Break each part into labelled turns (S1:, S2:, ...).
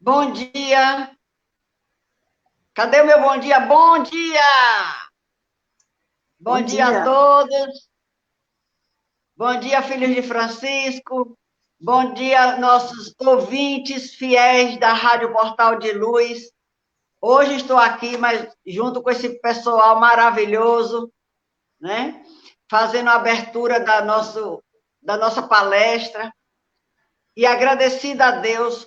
S1: Bom dia. Cadê o meu bom dia? Bom dia! Bom
S2: Bom
S1: dia a
S2: dia.
S1: todos. Bom dia, filhos de Francisco. Bom dia, nossos ouvintes fiéis da Rádio Portal de Luz. Hoje estou aqui, mas junto com esse pessoal maravilhoso, né? Fazendo a abertura da nossa palestra. E agradecida a Deus.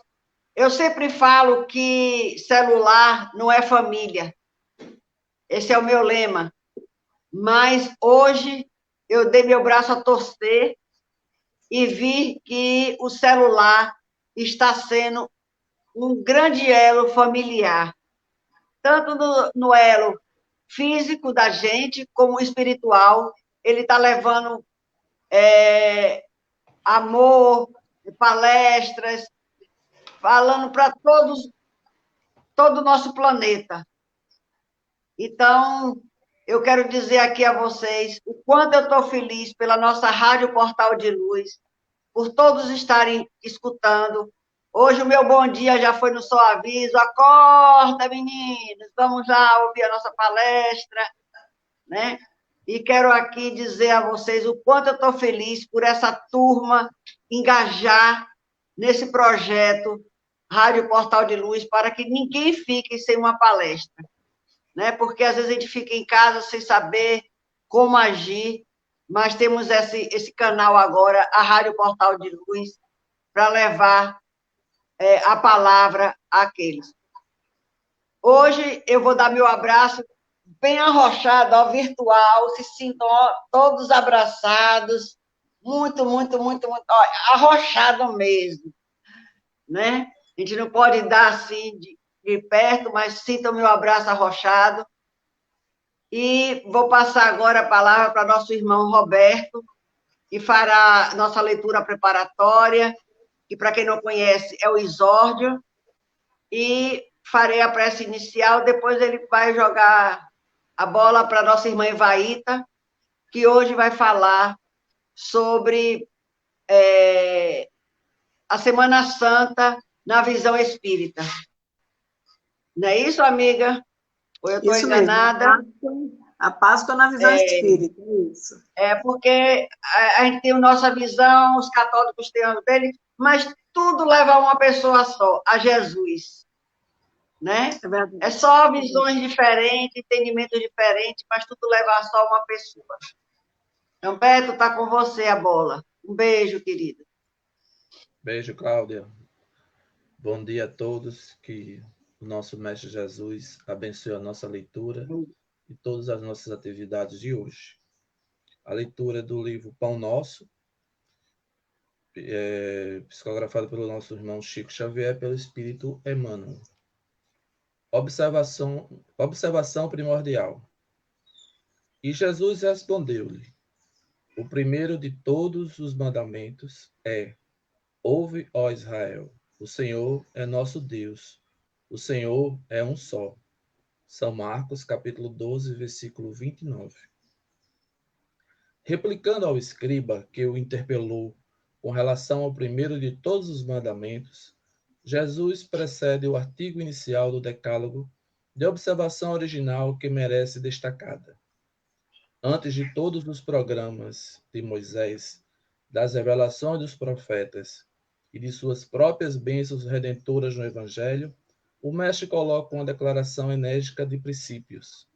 S1: Eu sempre falo que celular não é família. Esse é o meu lema. Mas hoje eu dei meu braço a torcer e vi que o celular está sendo um grande elo familiar, tanto no elo físico da gente, como espiritual. Ele está levando amor, palestras, falando para todo o nosso planeta. Então, eu quero dizer aqui a vocês o quanto eu estou feliz pela nossa Rádio Portal de Luz, por todos estarem escutando. Hoje o meu bom dia já foi no Só Aviso. Acorda, meninos, vamos lá ouvir a nossa palestra, né? E quero aqui dizer a vocês o quanto eu estou feliz por essa turma engajar nesse projeto Rádio Portal de Luz para que ninguém fique sem uma palestra, né? Porque às vezes a gente fica em casa sem saber como agir, mas temos esse canal agora, a Rádio Portal de Luz, para levar a palavra àqueles. Hoje eu vou dar meu abraço bem arrochado, ó, virtual, se sintam ó, todos abraçados, muito, muito, muito, muito, ó, arrochado mesmo, né? A gente não pode dar assim de perto, mas sintam meu abraço arrochado. E vou passar agora a palavra para nosso irmão Roberto, que fará nossa leitura preparatória, que, para quem não conhece, é o exórdio, e farei a prece inicial, depois ele vai jogar a bola para nossa irmã Evaíta, que hoje vai falar sobre a Semana Santa na visão espírita. Não é isso, amiga? Ou eu estou
S2: Isso mesmo,
S1: enganada?
S2: A Páscoa na visão espírita, isso.
S1: É porque a gente tem a nossa visão, os católicos têm a dele, mas tudo leva a uma pessoa só, a Jesus, né?
S2: É verdade.
S1: É só visões diferentes, entendimentos diferentes, mas tudo leva a só uma pessoa. Então, Beto, está com você a bola. Um beijo, querido.
S3: Beijo, Cláudia. Bom dia a todos. Que o nosso Mestre Jesus abençoe a nossa leitura e todas as nossas atividades de hoje. A leitura do livro Pão Nosso, psicografado pelo nosso irmão Chico Xavier, pelo Espírito Emmanuel. Observação primordial. E Jesus respondeu-lhe: o primeiro de todos os mandamentos é: ouve, ó Israel, o Senhor é nosso Deus, o Senhor é um só. São Marcos, capítulo 12, versículo 29. Replicando ao escriba que o interpelou com relação ao primeiro de todos os mandamentos, Jesus precede o artigo inicial do Decálogo de observação original que merece destacada. Antes de todos os programas de Moisés, das revelações dos profetas e de suas próprias bênçãos redentoras no Evangelho, o mestre coloca uma declaração enérgica de princípios,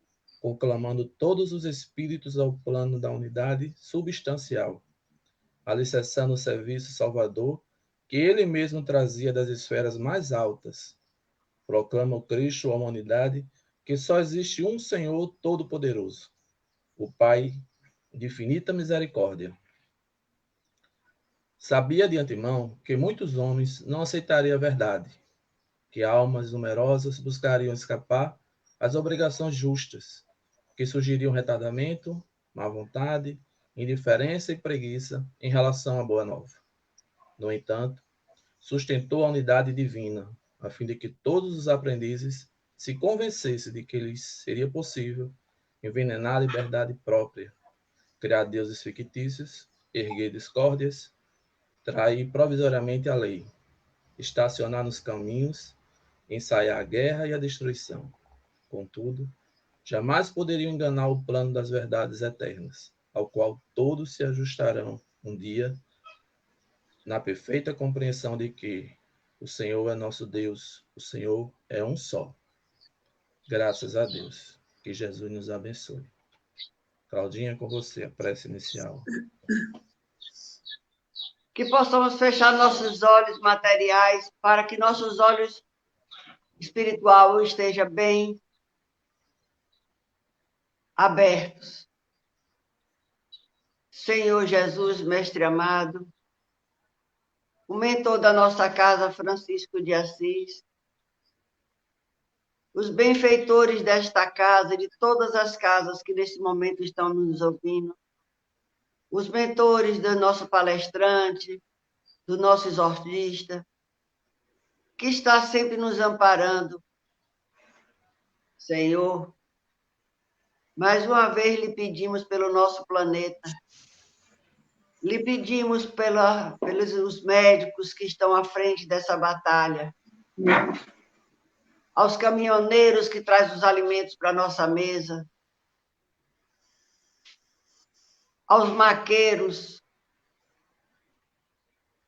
S3: conclamando todos os espíritos ao plano da unidade substancial, alicerçando o serviço salvador que ele mesmo trazia das esferas mais altas. Proclama o Cristo à humanidade que só existe um Senhor Todo-Poderoso, o Pai de infinita misericórdia. Sabia de antemão que muitos homens não aceitariam a verdade, que almas numerosas buscariam escapar às obrigações justas, que surgiriam retardamento, má vontade, indiferença e preguiça em relação à boa nova. No entanto, sustentou a unidade divina, a fim de que todos os aprendizes se convencessem de que lhes seria possível envenenar a liberdade própria, criar deuses fictícios, erguer discórdias, trair provisoriamente a lei, estacionar nos caminhos ensaiar a guerra e a destruição. Contudo, jamais poderiam enganar o plano das verdades eternas, ao qual todos se ajustarão um dia, na perfeita compreensão de que o Senhor é nosso Deus, o Senhor é um só. Graças a Deus. Que Jesus nos abençoe. Claudinha, com você, a prece inicial.
S1: Que possamos fechar nossos olhos materiais para que nossos olhos espirituais estejam bem abertos. Senhor Jesus, Mestre amado, o mentor da nossa casa, Francisco de Assis, os benfeitores desta casa e de todas as casas que nesse momento estão nos ouvindo, os mentores do nosso palestrante, do nosso exorcista, que está sempre nos amparando. Senhor, mais uma vez lhe pedimos pelo nosso planeta, lhe pedimos pelos médicos que estão à frente dessa batalha, aos caminhoneiros que trazem os alimentos para a nossa mesa, aos maqueiros,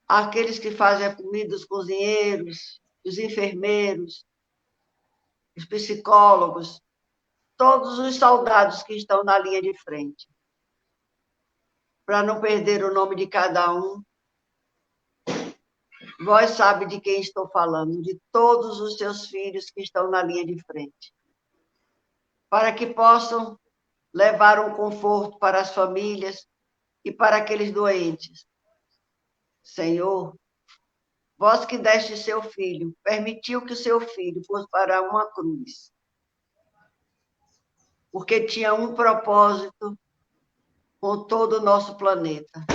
S1: àqueles que fazem a comida, os cozinheiros, os enfermeiros, os psicólogos, todos os soldados que estão na linha de frente. Para não perder o nome de cada um, vós sabe de quem estou falando, de todos os seus filhos que estão na linha de frente, para que possam levar um conforto para as famílias e para aqueles doentes. Senhor, vós que deste seu filho, permitiu que o seu filho fosse para uma cruz, porque tinha um propósito com todo o nosso planeta.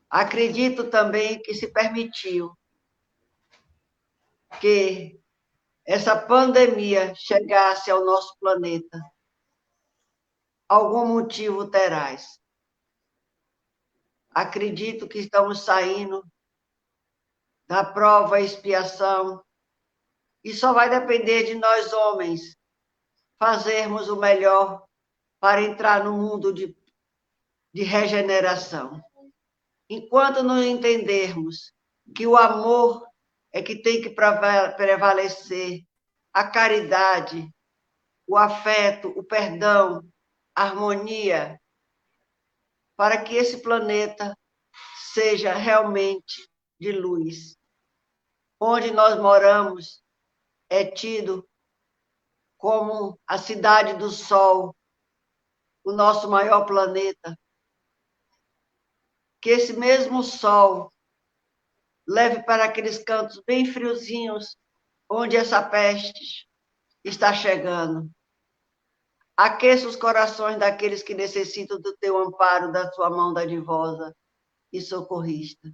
S1: Acredito também que se permitiu que essa pandemia chegasse ao nosso planeta. Algum motivo terás. Acredito que estamos saindo da prova e expiação e só vai depender de nós, homens, fazermos o melhor para entrar no mundo de regeneração. Enquanto não entendermos que o amor é que tem que prevalecer, a caridade, o afeto, o perdão, a harmonia, para que esse planeta seja realmente de luz. Onde nós moramos é tido como a cidade do Sol, o nosso maior planeta. Que esse mesmo Sol leve para aqueles cantos bem friozinhos, onde essa peste está chegando. Aqueça os corações daqueles que necessitam do teu amparo, da tua mão dadivosa e socorrista.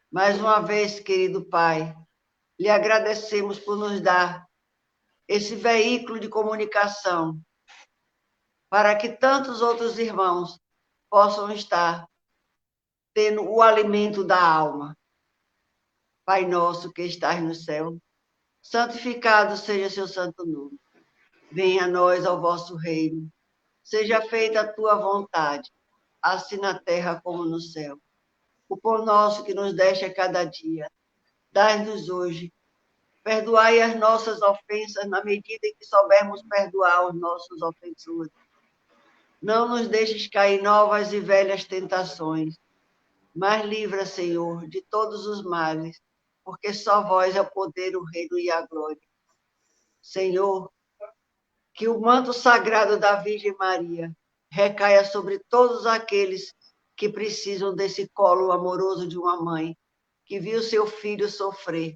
S1: Mais uma vez, querido Pai, lhe agradecemos por nos dar esse veículo de comunicação para que tantos outros irmãos possam estar tendo o alimento da alma. Pai nosso que estás no céu, santificado seja seu santo nome. Venha a nós ao vosso reino. Seja feita a tua vontade, assim na terra como no céu. O pão nosso que nos deste a cada dia, dai-nos hoje. Perdoai as nossas ofensas na medida em que soubermos perdoar os nossos ofensores. Não nos deixes cair em novas e velhas tentações, mas livra, Senhor, de todos os males, porque só vós é o poder, o reino e a glória. Senhor, que o manto sagrado da Virgem Maria recaia sobre todos aqueles que precisam desse colo amoroso de uma mãe, que viu seu filho sofrer,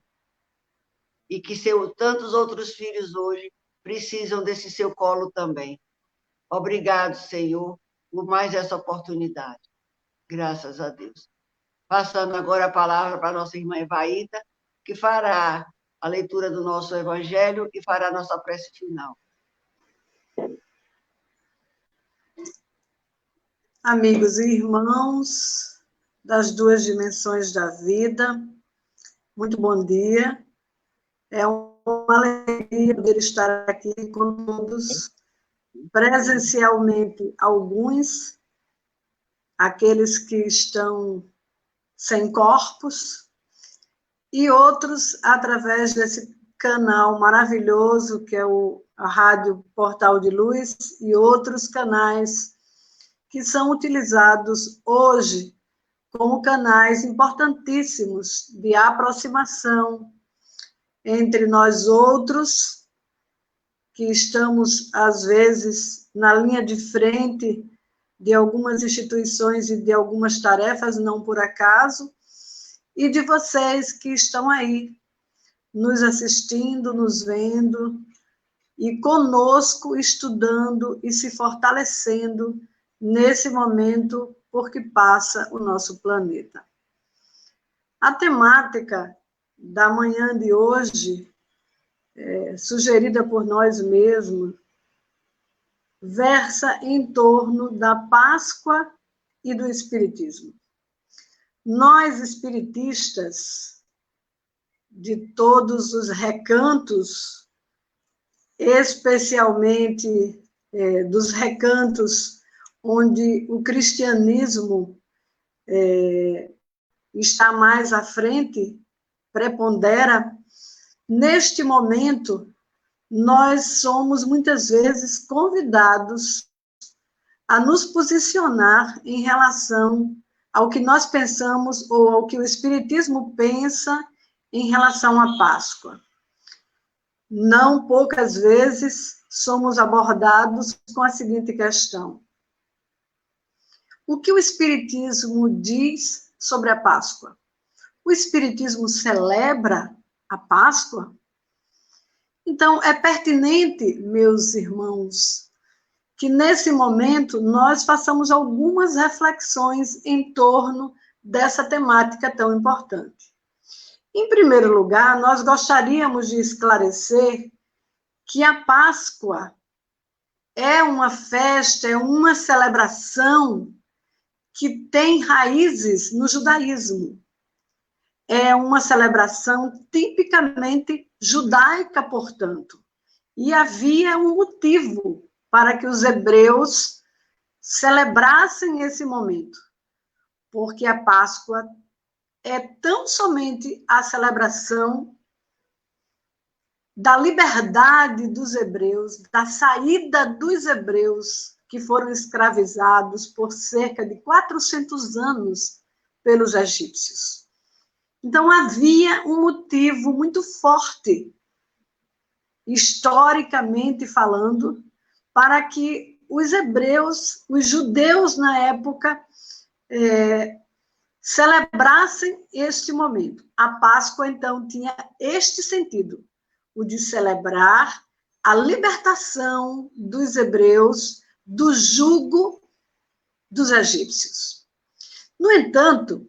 S1: e que tantos outros filhos hoje precisam desse seu colo também. Obrigado, Senhor, por mais essa oportunidade. Graças a Deus. Passando agora a palavra para a nossa irmã Evaíta, que fará a leitura do nosso evangelho e fará a nossa prece final.
S2: Amigos e irmãos das duas dimensões da vida, muito bom dia. É uma alegria poder estar aqui com todos, presencialmente, alguns, aqueles que estão sem corpos, e outros através desse canal maravilhoso que é a Rádio Portal de Luz e outros canais que são utilizados hoje como canais importantíssimos de aproximação entre nós outros, que estamos, às vezes, na linha de frente de algumas instituições e de algumas tarefas, não por acaso, e de vocês que estão aí, nos assistindo, nos vendo, e conosco estudando e se fortalecendo nesse momento por que passa o nosso planeta. A temática da manhã de hoje, sugerida por nós mesmos, versa em torno da Páscoa e do Espiritismo. Nós, espiritistas, de todos os recantos, especialmente dos recantos onde o cristianismo está mais à frente, prepondera, neste momento, nós somos muitas vezes convidados a nos posicionar em relação ao que nós pensamos ou ao que o Espiritismo pensa em relação à Páscoa. Não poucas vezes somos abordados com a seguinte questão: o que o Espiritismo diz sobre a Páscoa? O Espiritismo celebra a Páscoa? Então, é pertinente, meus irmãos, que nesse momento nós façamos algumas reflexões em torno dessa temática tão importante. Em primeiro lugar, nós gostaríamos de esclarecer que a Páscoa é uma festa, é uma celebração que tem raízes no judaísmo. É uma celebração tipicamente judaica, portanto. E havia um motivo para que os hebreus celebrassem esse momento, porque a Páscoa é tão somente a celebração da liberdade dos hebreus, da saída dos hebreus que foram escravizados por cerca de 400 anos pelos egípcios. Então, havia um motivo muito forte, historicamente falando, para que os hebreus, os judeus na época, celebrassem este momento. A Páscoa, então, tinha este sentido, o de celebrar a libertação dos hebreus do jugo dos egípcios. No entanto,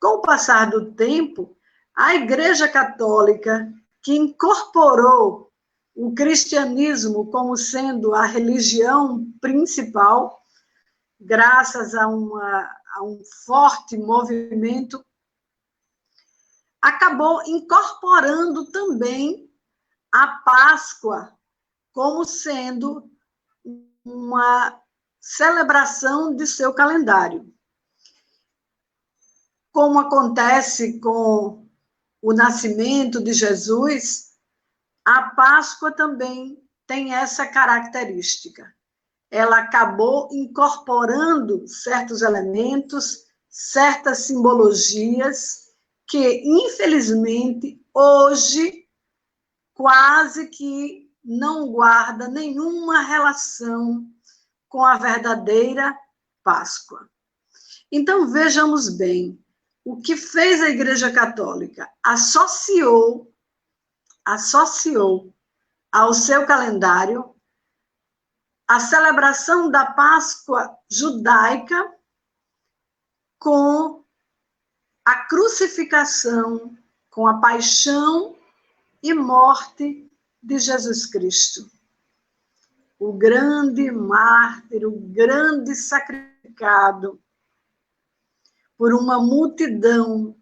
S2: com o passar do tempo, a Igreja Católica, que incorporou o cristianismo como sendo a religião principal, graças a um forte movimento, acabou incorporando também a Páscoa como sendo uma celebração de seu calendário. Como acontece com o nascimento de Jesus, a Páscoa também tem essa característica. Ela acabou incorporando certos elementos, certas simbologias que, infelizmente, hoje quase que não guarda nenhuma relação com a verdadeira Páscoa. Então, vejamos bem, o que fez a Igreja Católica? Associou ao seu calendário a celebração da Páscoa judaica com a crucificação, com a paixão e morte de Jesus Cristo. O grande mártir, o grande sacrificado por uma multidão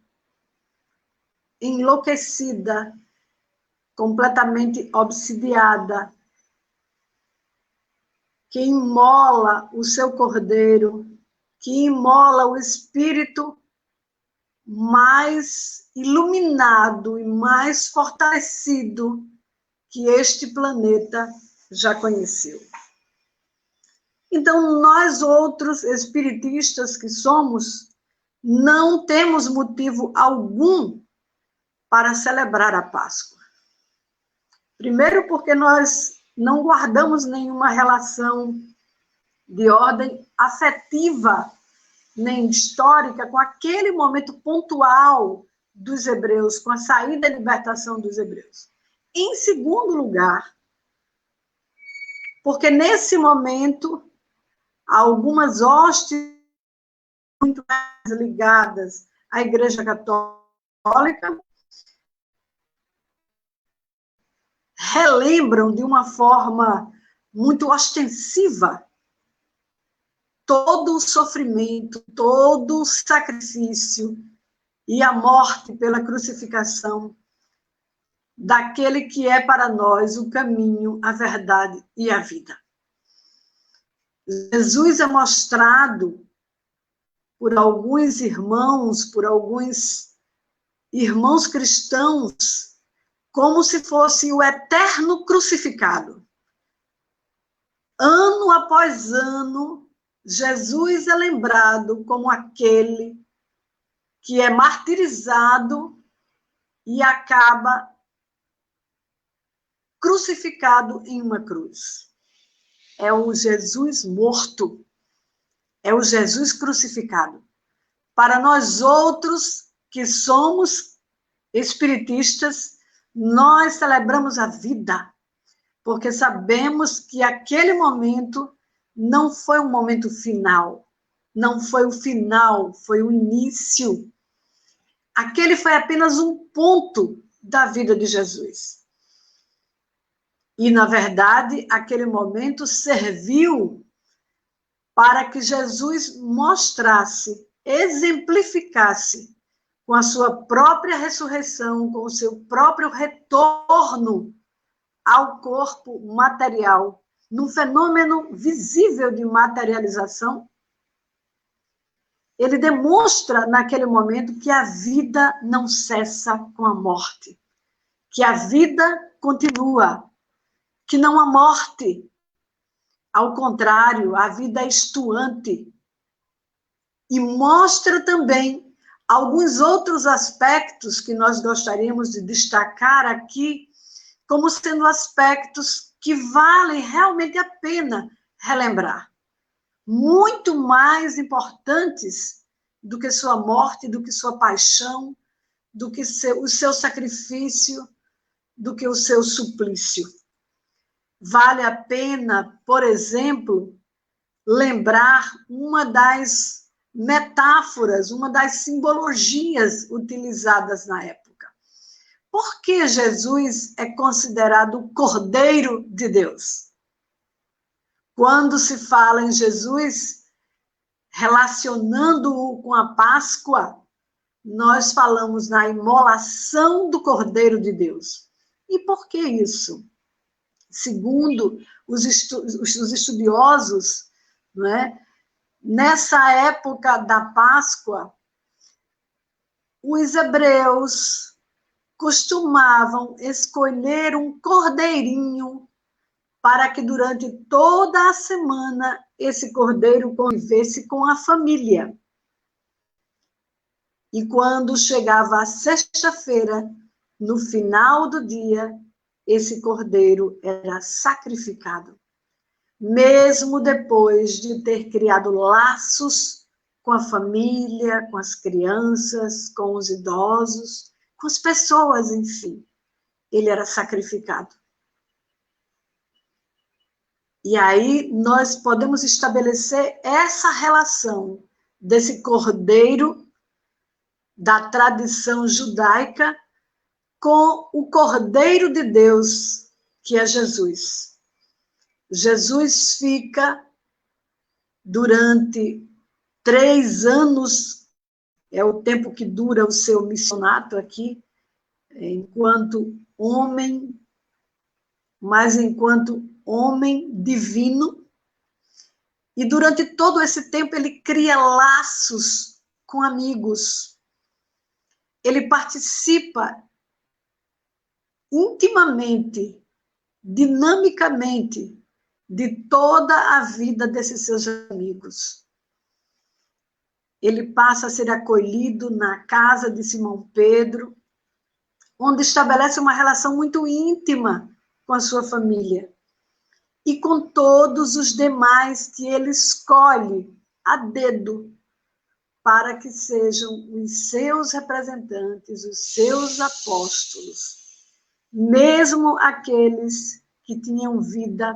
S2: enlouquecida completamente obsidiada, que imola o seu cordeiro, que imola o espírito mais iluminado e mais fortalecido que este planeta já conheceu. Então, nós outros espiritistas que somos, não temos motivo algum para celebrar a Páscoa. Primeiro, porque nós não guardamos nenhuma relação de ordem afetiva nem histórica com aquele momento pontual dos hebreus, com a saída e libertação dos hebreus. Em segundo lugar, porque nesse momento, algumas hostes muito mais ligadas à Igreja Católica relembram de uma forma muito ostensiva todo o sofrimento, todo o sacrifício e a morte pela crucificação daquele que é para nós o caminho, a verdade e a vida. Jesus é mostrado por alguns irmãos cristãos, como se fosse o eterno crucificado. Ano após ano, Jesus é lembrado como aquele que é martirizado e acaba crucificado em uma cruz. É o Jesus morto, é o Jesus crucificado. Para nós outros que somos espiritistas, nós celebramos a vida, porque sabemos que aquele momento não foi um momento final, não foi o final, foi o início. Aquele foi apenas um ponto da vida de Jesus. E, na verdade, aquele momento serviu para que Jesus mostrasse, exemplificasse, com a sua própria ressurreição, com o seu próprio retorno ao corpo material, num fenômeno visível de materialização, ele demonstra naquele momento que a vida não cessa com a morte, que a vida continua, que não há morte. Ao contrário, a vida é estuante. E mostra também alguns outros aspectos que nós gostaríamos de destacar aqui, como sendo aspectos que valem realmente a pena relembrar. Muito mais importantes do que sua morte, do que sua paixão, do que o seu sacrifício, do que o seu suplício. Vale a pena, por exemplo, lembrar uma das metáforas, uma das simbologias utilizadas na época. Por que Jesus é considerado o Cordeiro de Deus? Quando se fala em Jesus, relacionando-o com a Páscoa, nós falamos na imolação do Cordeiro de Deus. E por que isso? Segundo os estudiosos, não é? Nessa época da Páscoa, os hebreus costumavam escolher um cordeirinho para que durante toda a semana esse cordeiro convivesse com a família. E quando chegava a sexta-feira, no final do dia, esse cordeiro era sacrificado, mesmo depois de ter criado laços com a família, com as crianças, com os idosos, com as pessoas, enfim. Ele era sacrificado. E aí nós podemos estabelecer essa relação desse cordeiro da tradição judaica com o Cordeiro de Deus, que é Jesus. Jesus fica durante 3 anos, é o tempo que dura o seu missionato aqui, enquanto homem, mas enquanto homem divino. E durante todo esse tempo ele cria laços com amigos. Ele participa intimamente, dinamicamente, de toda a vida desses seus amigos. Ele passa a ser acolhido na casa de Simão Pedro, onde estabelece uma relação muito íntima com a sua família e com todos os demais que ele escolhe a dedo para que sejam os seus representantes, os seus apóstolos, mesmo aqueles que tinham vida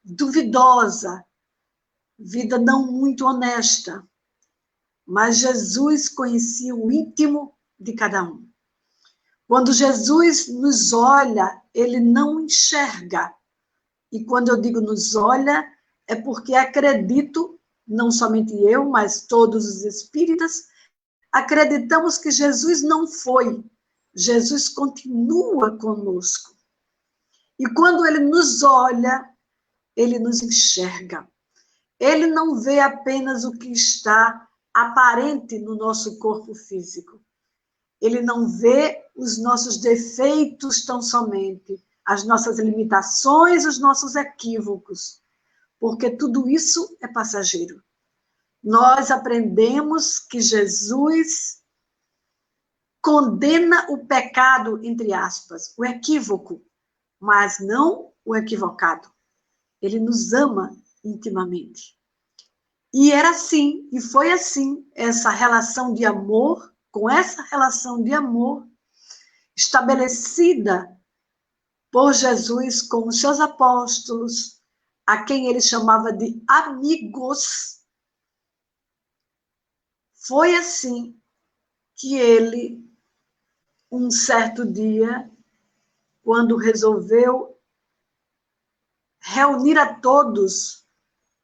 S2: duvidosa, vida não muito honesta. Mas Jesus conhecia o íntimo de cada um. Quando Jesus nos olha, ele não enxerga. E quando eu digo nos olha, é porque acredito, não somente eu, mas todos os espíritas, acreditamos que Jesus não foi. Jesus continua conosco. E quando ele nos olha, ele nos enxerga. Ele não vê apenas o que está aparente no nosso corpo físico. Ele não vê os nossos defeitos tão somente, as nossas limitações, os nossos equívocos, porque tudo isso é passageiro. Nós aprendemos que Jesus condena o pecado, entre aspas, o equívoco, mas não o equivocado. Ele nos ama intimamente. E era assim, e foi assim, essa relação de amor, com essa relação de amor estabelecida por Jesus com os seus apóstolos, a quem ele chamava de amigos, foi assim que ele, um certo dia, quando resolveu reunir a todos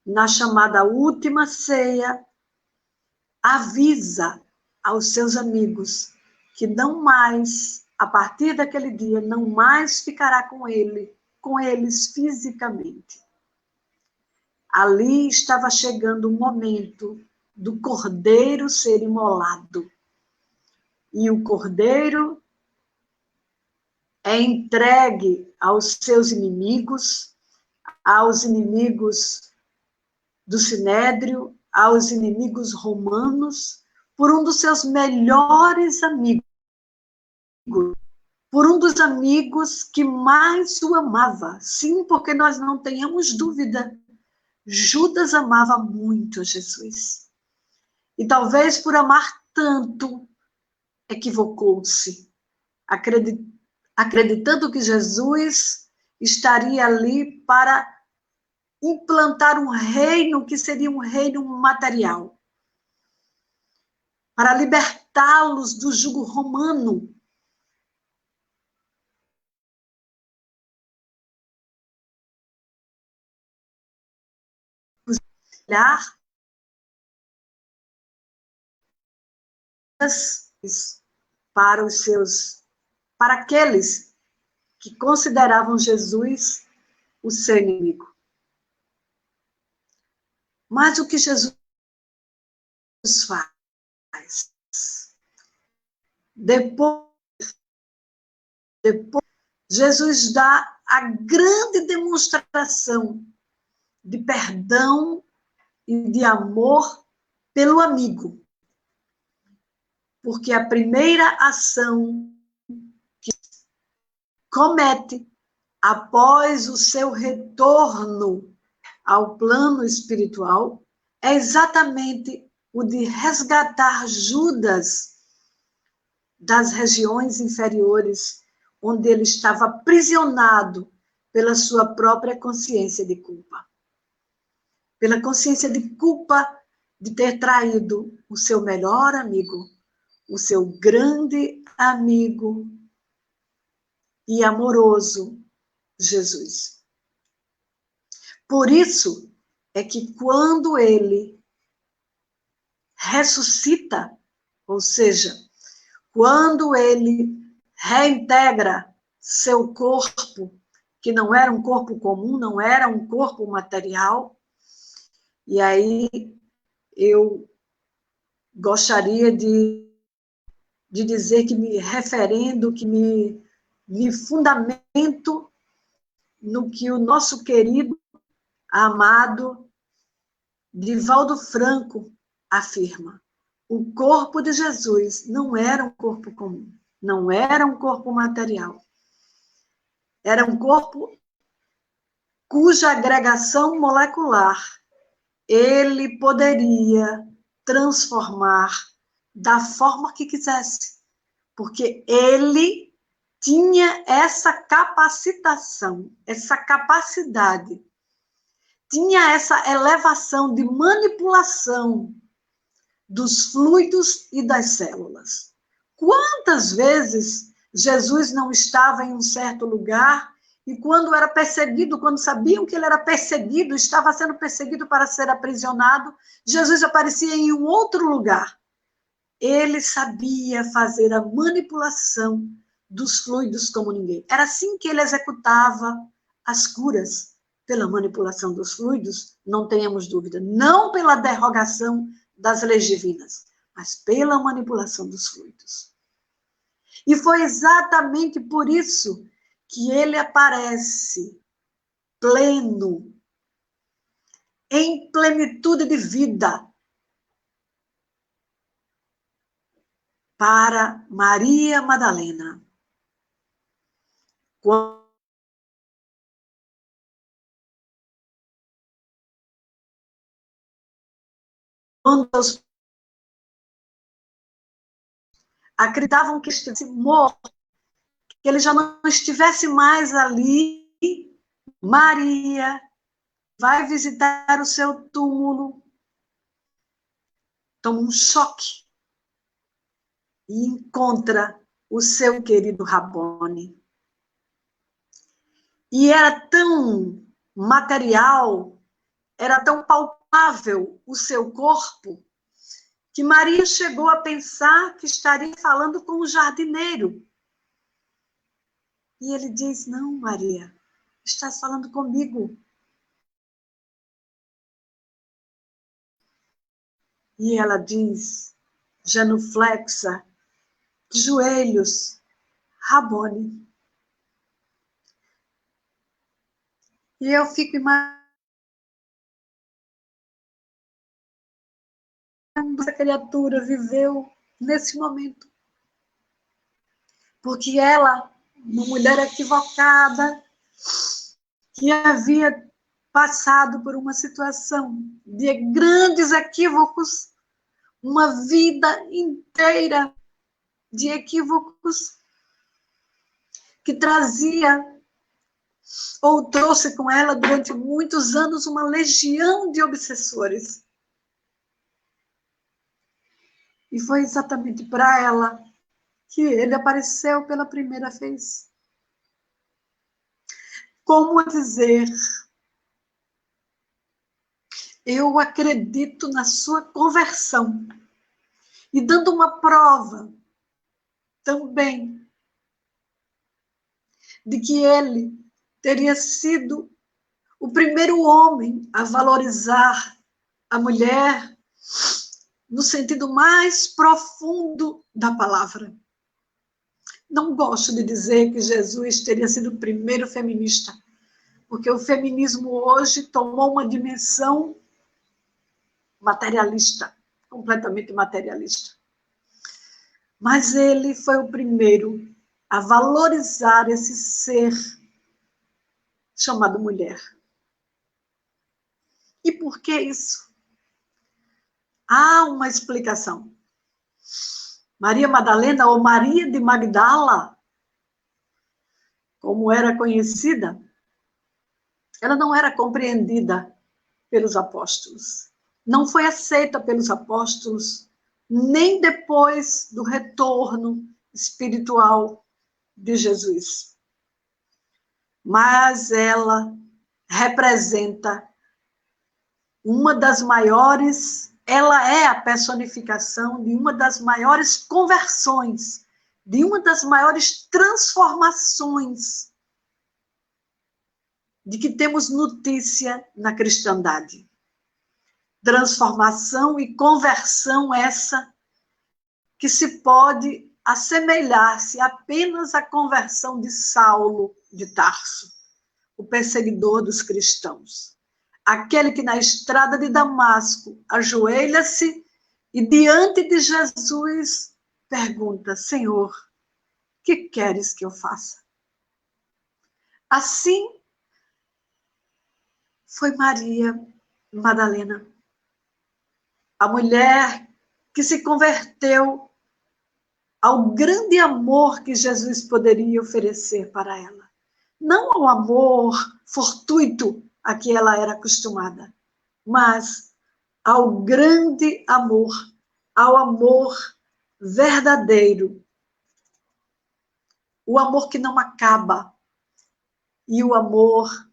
S2: na chamada última ceia, avisa aos seus amigos que não mais, a partir daquele dia, não mais ficará com eles fisicamente. Ali estava chegando o momento do cordeiro ser imolado. E o cordeiro é entregue aos seus inimigos, aos inimigos do Sinédrio, aos inimigos romanos, por um dos seus melhores amigos, por um dos amigos que mais o amava. Sim, porque nós não tenhamos dúvida, Judas amava muito Jesus. E talvez por amar tanto, equivocou-se, acreditando que Jesus estaria ali para implantar um reino que seria um reino material, para libertá-los do jugo romano. Olhar para aqueles que consideravam Jesus o seu inimigo. Mas o que Jesus faz? Depois, Jesus dá a grande demonstração de perdão e de amor pelo amigo. Porque a primeira ação que comete após o seu retorno ao plano espiritual é exatamente o de resgatar Judas das regiões inferiores, onde ele estava aprisionado pela sua própria consciência de culpa. Pela consciência de culpa de ter traído o seu melhor amigo, o seu grande amigo e amoroso Jesus. Por isso é que quando ele ressuscita, ou seja, quando ele reintegra seu corpo, que não era um corpo comum, não era um corpo material. E aí eu gostaria de dizer que me referendo, que me fundamento no que o nosso querido, amado Divaldo Franco afirma. O corpo de Jesus não era um corpo comum, não era um corpo material. Era um corpo cuja agregação molecular ele poderia transformar da forma que quisesse, porque ele tinha essa capacitação, essa capacidade, tinha essa elevação de manipulação dos fluidos e das células. Quantas vezes Jesus não estava em um certo lugar e quando era perseguido, quando sabiam que ele era perseguido, estava sendo perseguido para ser aprisionado, Jesus aparecia em um outro lugar. Ele sabia fazer a manipulação dos fluidos como ninguém. Era assim que ele executava as curas, pela manipulação dos fluidos, não tenhamos dúvida, não pela derrogação das leis divinas, mas pela manipulação dos fluidos. E foi exatamente por isso que ele aparece pleno, em plenitude de vida, para Maria Madalena. Quando os acreditavam que estivesse morto, que ele já não estivesse mais ali, Maria vai visitar o seu túmulo, toma um choque e encontra o seu querido Rabboni. E era tão material, era tão palpável o seu corpo, que Maria chegou a pensar que estaria falando com o jardineiro. E ele diz, não, Maria, estás falando comigo. E ela diz, genuflexa, de joelhos, Rabboni. E eu fico imaginando essa criatura viveu nesse momento. Porque ela, uma mulher equivocada, que havia passado por uma situação de grandes equívocos, uma vida inteira de equívocos, que trazia ou trouxe com ela durante muitos anos uma legião de obsessores. E foi exatamente para ela que ele apareceu pela primeira vez. Como dizer, eu acredito na sua conversão. E dando uma prova também de que ele teria sido o primeiro homem a valorizar a mulher no sentido mais profundo da palavra. Não gosto de dizer que Jesus teria sido o primeiro feminista, porque o feminismo hoje tomou uma dimensão materialista, completamente materialista. Mas ele foi o primeiro a valorizar esse ser chamado mulher. E por que isso? Há uma explicação. Maria Madalena, ou Maria de Magdala, como era conhecida, ela não era compreendida pelos apóstolos. Não foi aceita pelos apóstolos, nem depois do retorno espiritual de Jesus. Mas ela representa uma das maiores, ela é a personificação de uma das maiores conversões de uma das maiores transformações de que temos notícia na cristandade. Transformação e conversão essa que se pode assemelhar-se apenas à conversão de Saulo de Tarso, o perseguidor dos cristãos. Aquele que na estrada de Damasco ajoelha-se e diante de Jesus pergunta: Senhor, que queres que eu faça? Assim foi Maria Madalena, a mulher que se converteu ao grande amor que Jesus poderia oferecer para ela. Não ao amor fortuito a que ela era acostumada, mas ao grande amor, ao amor verdadeiro, o amor que não acaba e o amor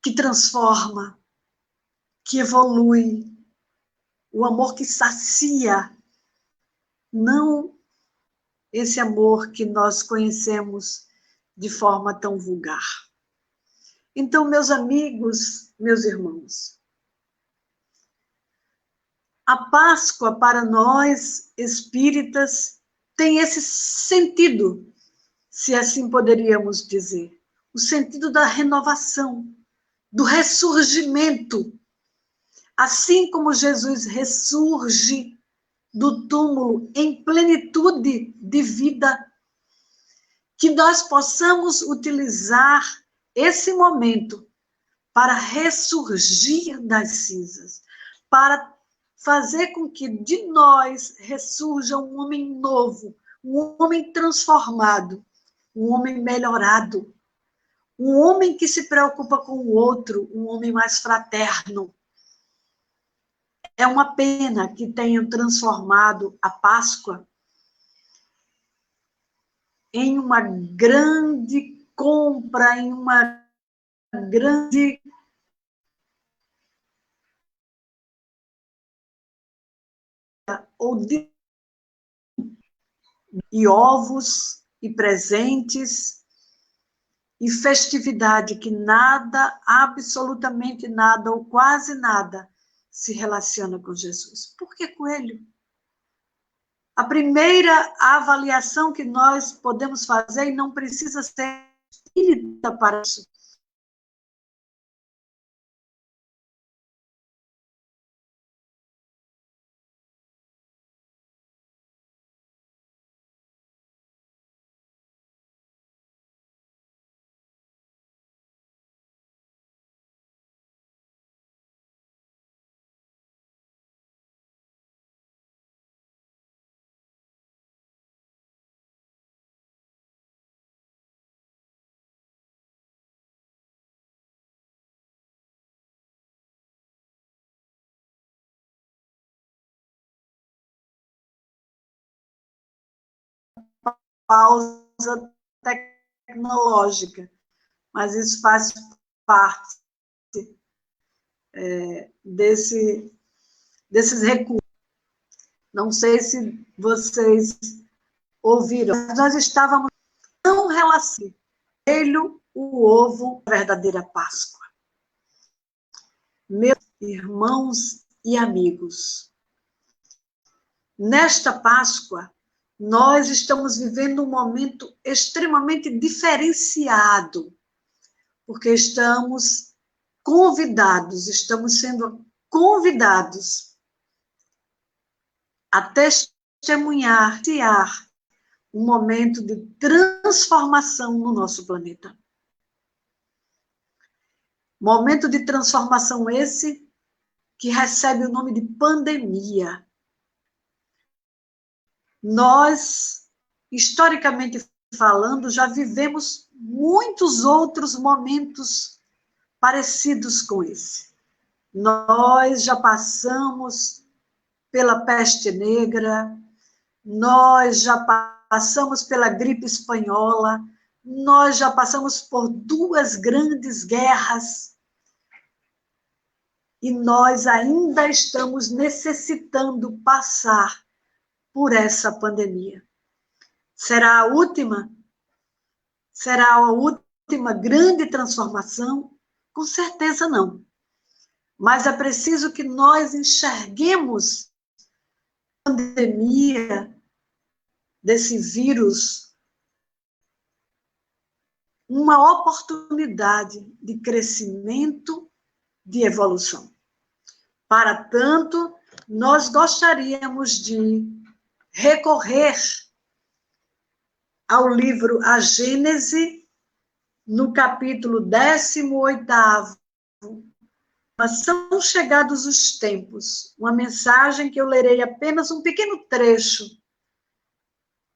S2: que transforma, que evolui, o amor que sacia, não esse amor que nós conhecemos de forma tão vulgar. Então, meus amigos, meus irmãos, a Páscoa para nós espíritas tem esse sentido, se assim poderíamos dizer, o sentido da renovação, do ressurgimento. Assim como Jesus ressurge do túmulo em plenitude de vida, que nós possamos utilizar esse momento para ressurgir das cinzas, para fazer com que de nós ressurja um homem novo, um homem transformado, um homem melhorado, um homem que se preocupa com o outro, um homem mais fraterno. É uma pena que tenham transformado a Páscoa em uma grande compra, em uma grande e ovos e presentes e festividade que nada, absolutamente nada ou quase nada se relaciona com Jesus. Por que coelho? A primeira avaliação que nós podemos fazer, e não precisa ser espírita para isso, pausa tecnológica, mas isso faz parte desses recursos. Não sei se vocês ouviram, mas nós estávamos tão relacionados, o ovo, a verdadeira Páscoa. Meus irmãos e amigos, nesta Páscoa, nós estamos vivendo um momento extremamente diferenciado, porque estamos sendo convidados a testemunhar um momento de transformação no nosso planeta. Momento de transformação esse que recebe o nome de pandemia. Nós, historicamente falando, já vivemos muitos outros momentos parecidos com esse. Nós já passamos pela peste negra, nós já passamos pela gripe espanhola, nós já passamos por 2 grandes guerras e nós ainda estamos necessitando passar por essa pandemia. Será a última? Será a última grande transformação? Com certeza não. Mas é preciso que nós enxerguemos a pandemia desse vírus uma oportunidade de crescimento, de evolução. Para tanto, nós gostaríamos de recorrer ao livro A Gênese, no capítulo 18º, mas são chegados os tempos, uma mensagem que eu lerei apenas um pequeno trecho,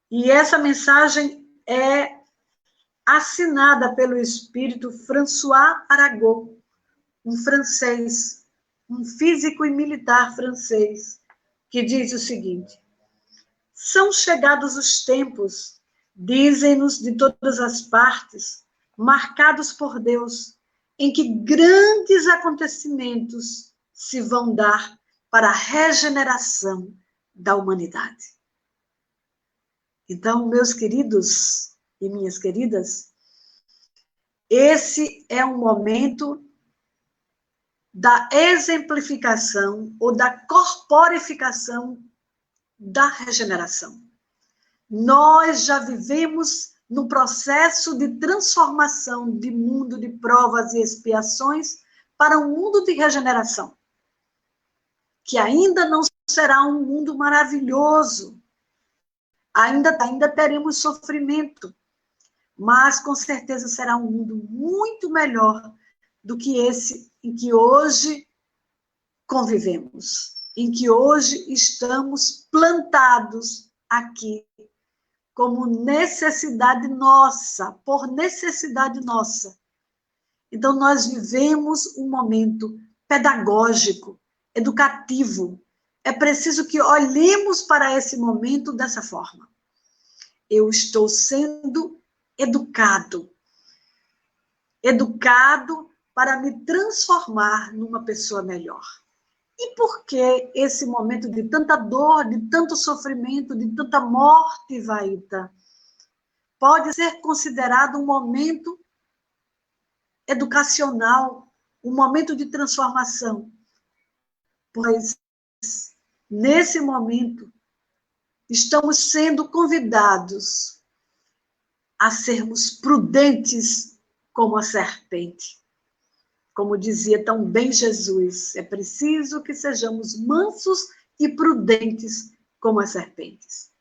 S2: e essa mensagem é assinada pelo espírito François Arago, um francês, um físico e militar francês, que diz o seguinte: são chegados os tempos, dizem-nos de todas as partes, marcados por Deus, em que grandes acontecimentos se vão dar para a regeneração da humanidade. Então, meus queridos e minhas queridas, esse é um momento da exemplificação ou da corporificação da regeneração. Nós já vivemos no processo de transformação de mundo de provas e expiações para um mundo de regeneração, que ainda não será um mundo maravilhoso, ainda teremos sofrimento, mas com certeza será um mundo muito melhor do que esse em que hoje convivemos, em que hoje estamos plantados aqui, como necessidade nossa, por necessidade nossa. Então, nós vivemos um momento pedagógico, educativo. É preciso que olhemos para esse momento dessa forma. Eu estou sendo educado para me transformar numa pessoa melhor. E por que esse momento de tanta dor, de tanto sofrimento, de tanta morte, Vaíta, pode ser considerado um momento educacional, um momento de transformação? Pois, nesse momento, estamos sendo convidados a sermos prudentes como a serpente. Como dizia tão bem Jesus, é preciso que sejamos mansos e prudentes como as serpentes.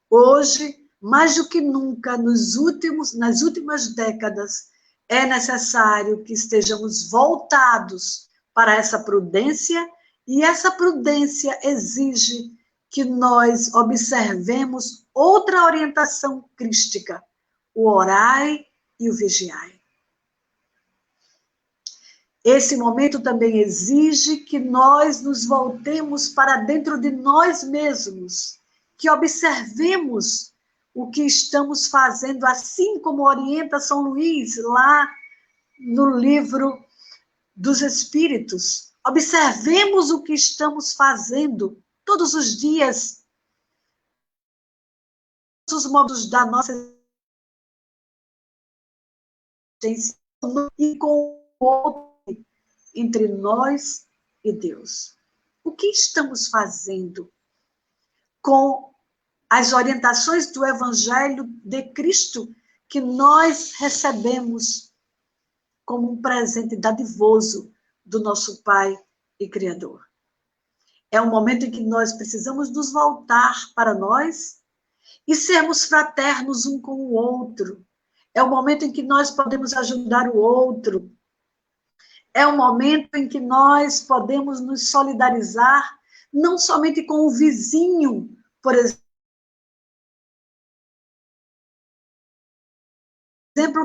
S2: Hoje, mais do que nunca, nas últimas décadas, é necessário que estejamos voltados para essa prudência, e essa prudência exige que nós observemos outra orientação crística, o orai e o vigiai. Esse momento também exige que nós nos voltemos para dentro de nós mesmos, que observemos o que estamos fazendo, assim como orienta São Luís lá no livro dos Espíritos. Observemos o que estamos fazendo todos os dias, os modos da nossa existência e com o outro, entre nós e Deus. O que estamos fazendo com as orientações do Evangelho de Cristo que nós recebemos como um presente dadivoso do nosso Pai e Criador? É um momento em que nós precisamos nos voltar para nós e sermos fraternos um com o outro. É um momento em que nós podemos ajudar o outro. É um momento em que nós podemos nos solidarizar, não somente com o vizinho, por exemplo,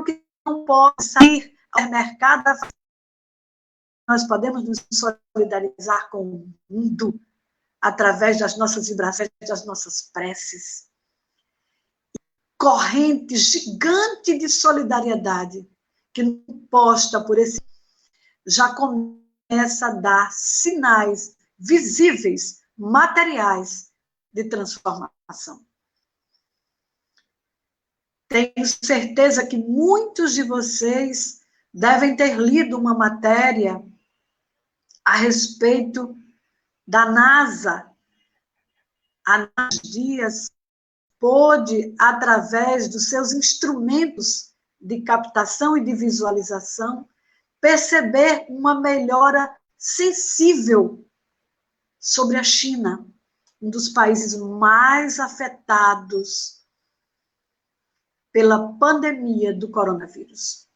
S2: que não pode sair ao mercado, nós podemos nos solidarizar com o mundo através das nossas vibrações, das nossas preces. Corrente gigante de solidariedade que, posta por esse, já começa a dar sinais visíveis, materiais, de transformação. Tenho certeza que muitos de vocês devem ter lido uma matéria a respeito da NASA. Há dias pôde, através dos seus instrumentos de captação e de visualização, perceber uma melhora sensível sobre a China, um dos países mais afetados pela pandemia do coronavírus.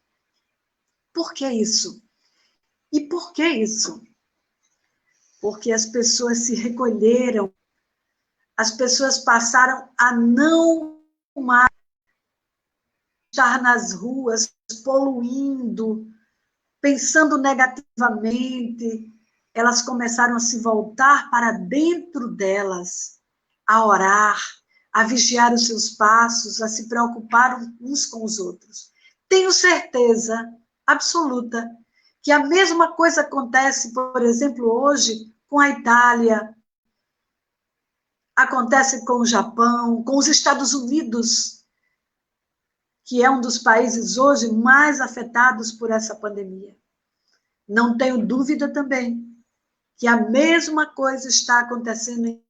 S2: Por que isso? E por que isso? Porque as pessoas se recolheram, as pessoas passaram a não mais estar nas ruas poluindo, pensando negativamente. Elas começaram a se voltar para dentro delas, a orar, a vigiar os seus passos, a se preocupar uns com os outros. Tenho certeza absoluta que a mesma coisa acontece, por exemplo, hoje com a Itália, acontece com o Japão, com os Estados Unidos, que é um dos países hoje mais afetados por essa pandemia. Não tenho dúvida também que a mesma coisa está acontecendo em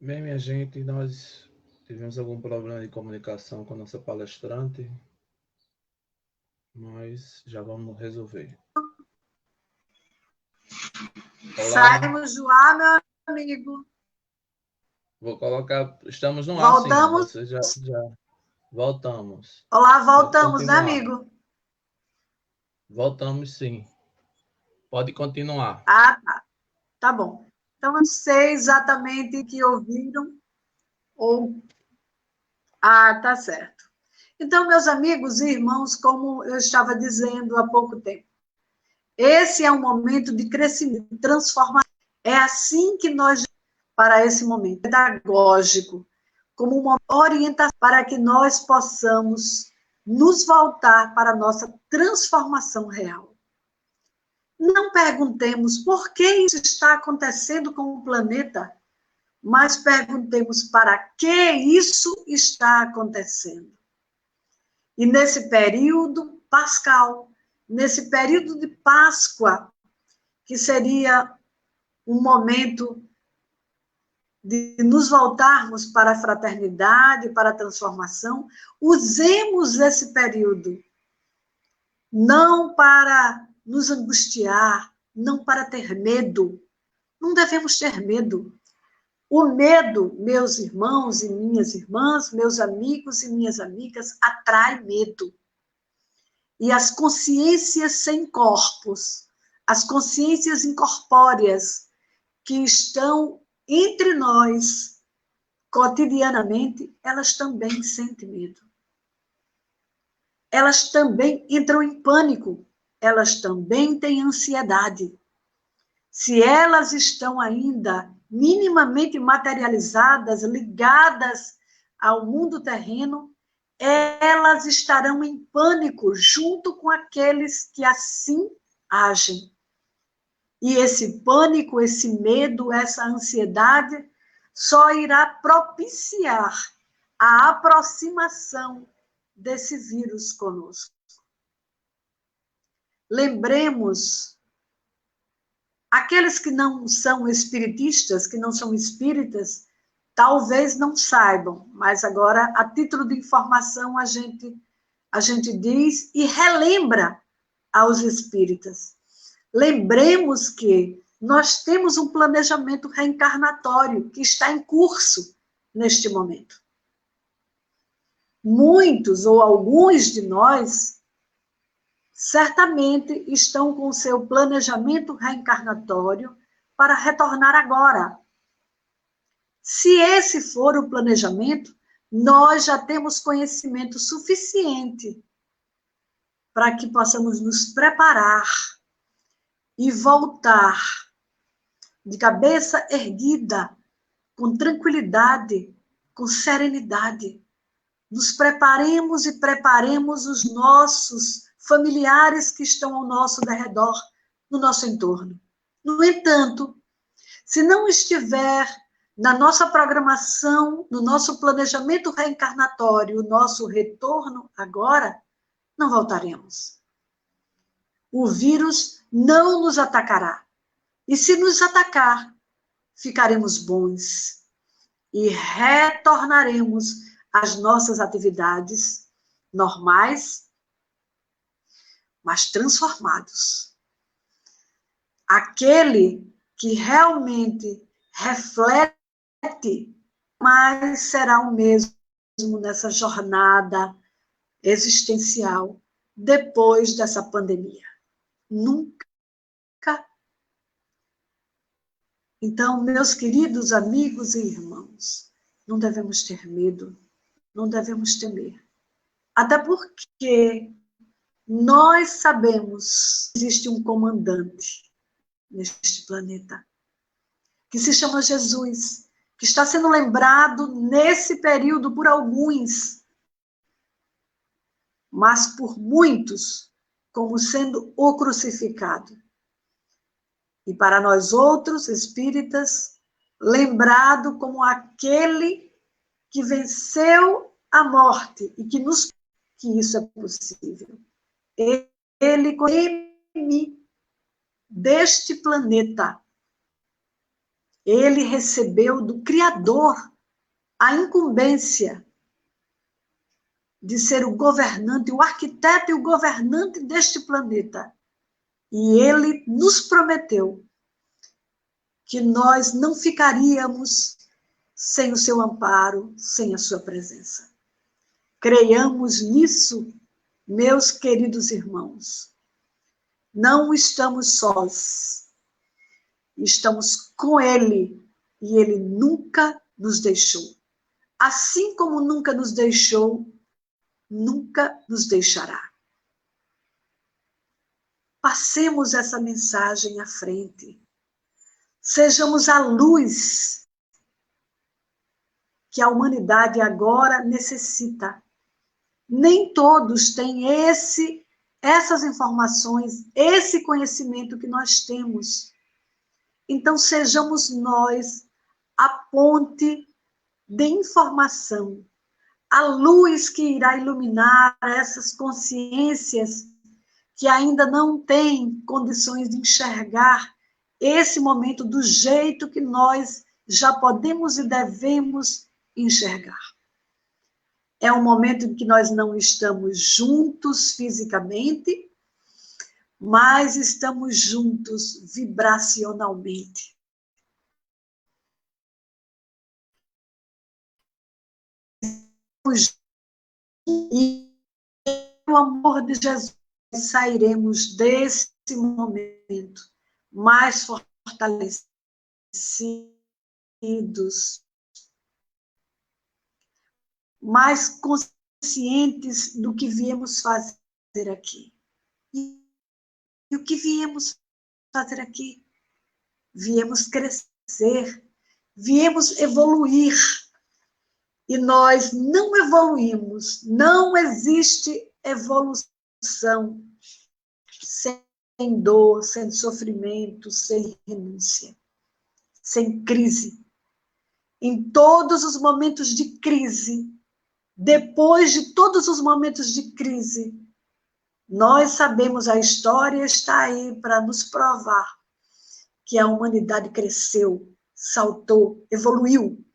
S3: Bem, minha gente, nós tivemos algum problema de comunicação com a nossa palestrante, mas já vamos resolver. Olá.
S2: Saímos do ar, meu amigo.
S3: Vou colocar, estamos no ar,
S2: Voltamos.
S3: sim, você já voltamos.
S2: Olá, voltamos, né, amigo?
S3: Voltamos, sim. Pode continuar.
S2: Ah, tá. Tá bom. Então, não sei exatamente o que ouviram ou... Ah, tá certo. Então, meus amigos e irmãos, como eu estava dizendo há pouco tempo, esse é um momento de crescimento, de transformação. É assim que nós, para esse momento pedagógico, como uma orientação para que nós possamos nos voltar para a nossa transformação real. Não perguntemos por que isso está acontecendo com o planeta, mas perguntemos para que isso está acontecendo. E nesse período pascal, nesse período de Páscoa, que seria um momento de nos voltarmos para a fraternidade, para a transformação, usemos esse período não para nos angustiar, não para ter medo. Não devemos ter medo. O medo, meus irmãos e minhas irmãs, meus amigos e minhas amigas, atrai medo. E as consciências sem corpos, as consciências incorpóreas que estão entre nós cotidianamente, elas também sentem medo. Elas também entram em pânico, elas também têm ansiedade. Se elas estão ainda minimamente materializadas, ligadas ao mundo terreno, elas estarão em pânico junto com aqueles que assim agem. E esse pânico, esse medo, essa ansiedade só irá propiciar a aproximação desse vírus conosco. Lembremos Aqueles que não são espiritistas, que não são espíritas, talvez não saibam, mas agora, a título de informação, a gente diz e relembra aos espíritas. Lembremos que nós temos um planejamento reencarnatório que está em curso neste momento. Muitos ou alguns de nós certamente estão com seu planejamento reencarnatório para retornar agora. Se esse for o planejamento, nós já temos conhecimento suficiente para que possamos nos preparar e voltar de cabeça erguida, com tranquilidade, com serenidade. Nos preparemos e preparemos os nossos familiares que estão ao nosso derredor, no nosso entorno. No entanto, se não estiver na nossa programação, no nosso planejamento reencarnatório, o nosso retorno agora, não voltaremos. O vírus não nos atacará. E se nos atacar, ficaremos bons e retornaremos às nossas atividades normais, mas transformados. Aquele que realmente reflete, mas será o mesmo nessa jornada existencial depois dessa pandemia. Nunca. Então, meus queridos amigos e irmãos, não devemos ter medo, não devemos temer. Até porque nós sabemos que existe um comandante neste planeta, que se chama Jesus, que está sendo lembrado nesse período por alguns, mas por muitos, como sendo o crucificado. E para nós outros, espíritas, lembrado como aquele que venceu a morte e que nos que isso é possível. Ele deste planeta. Ele recebeu do Criador a incumbência de ser o governante, o arquiteto e o governante deste planeta. E ele nos prometeu que nós não ficaríamos sem o seu amparo, sem a sua presença. Creiamos nisso, meus queridos irmãos. Não estamos sós. Estamos com ele e ele nunca nos deixou. Assim como nunca nos deixou, nunca nos deixará. Passemos essa mensagem à frente. Sejamos a luz que a humanidade agora necessita. Nem todos têm essas informações, esse conhecimento que nós temos. Então, sejamos nós a ponte de informação, a luz que irá iluminar essas consciências que ainda não têm condições de enxergar esse momento do jeito que nós já podemos e devemos enxergar. É um momento em que nós não estamos juntos fisicamente, mas estamos juntos vibracionalmente. E o amor de Jesus, sairemos desse momento mais fortalecidos, mais conscientes do que viemos fazer aqui. E o que viemos fazer aqui? Viemos crescer, viemos evoluir. E nós não evoluímos, não existe evolução sem dor, sem sofrimento, sem renúncia, sem crise. Em todos os momentos de crise, depois de todos os momentos de crise, nós sabemos, a história está aí para nos provar que a humanidade cresceu, saltou, evoluiu.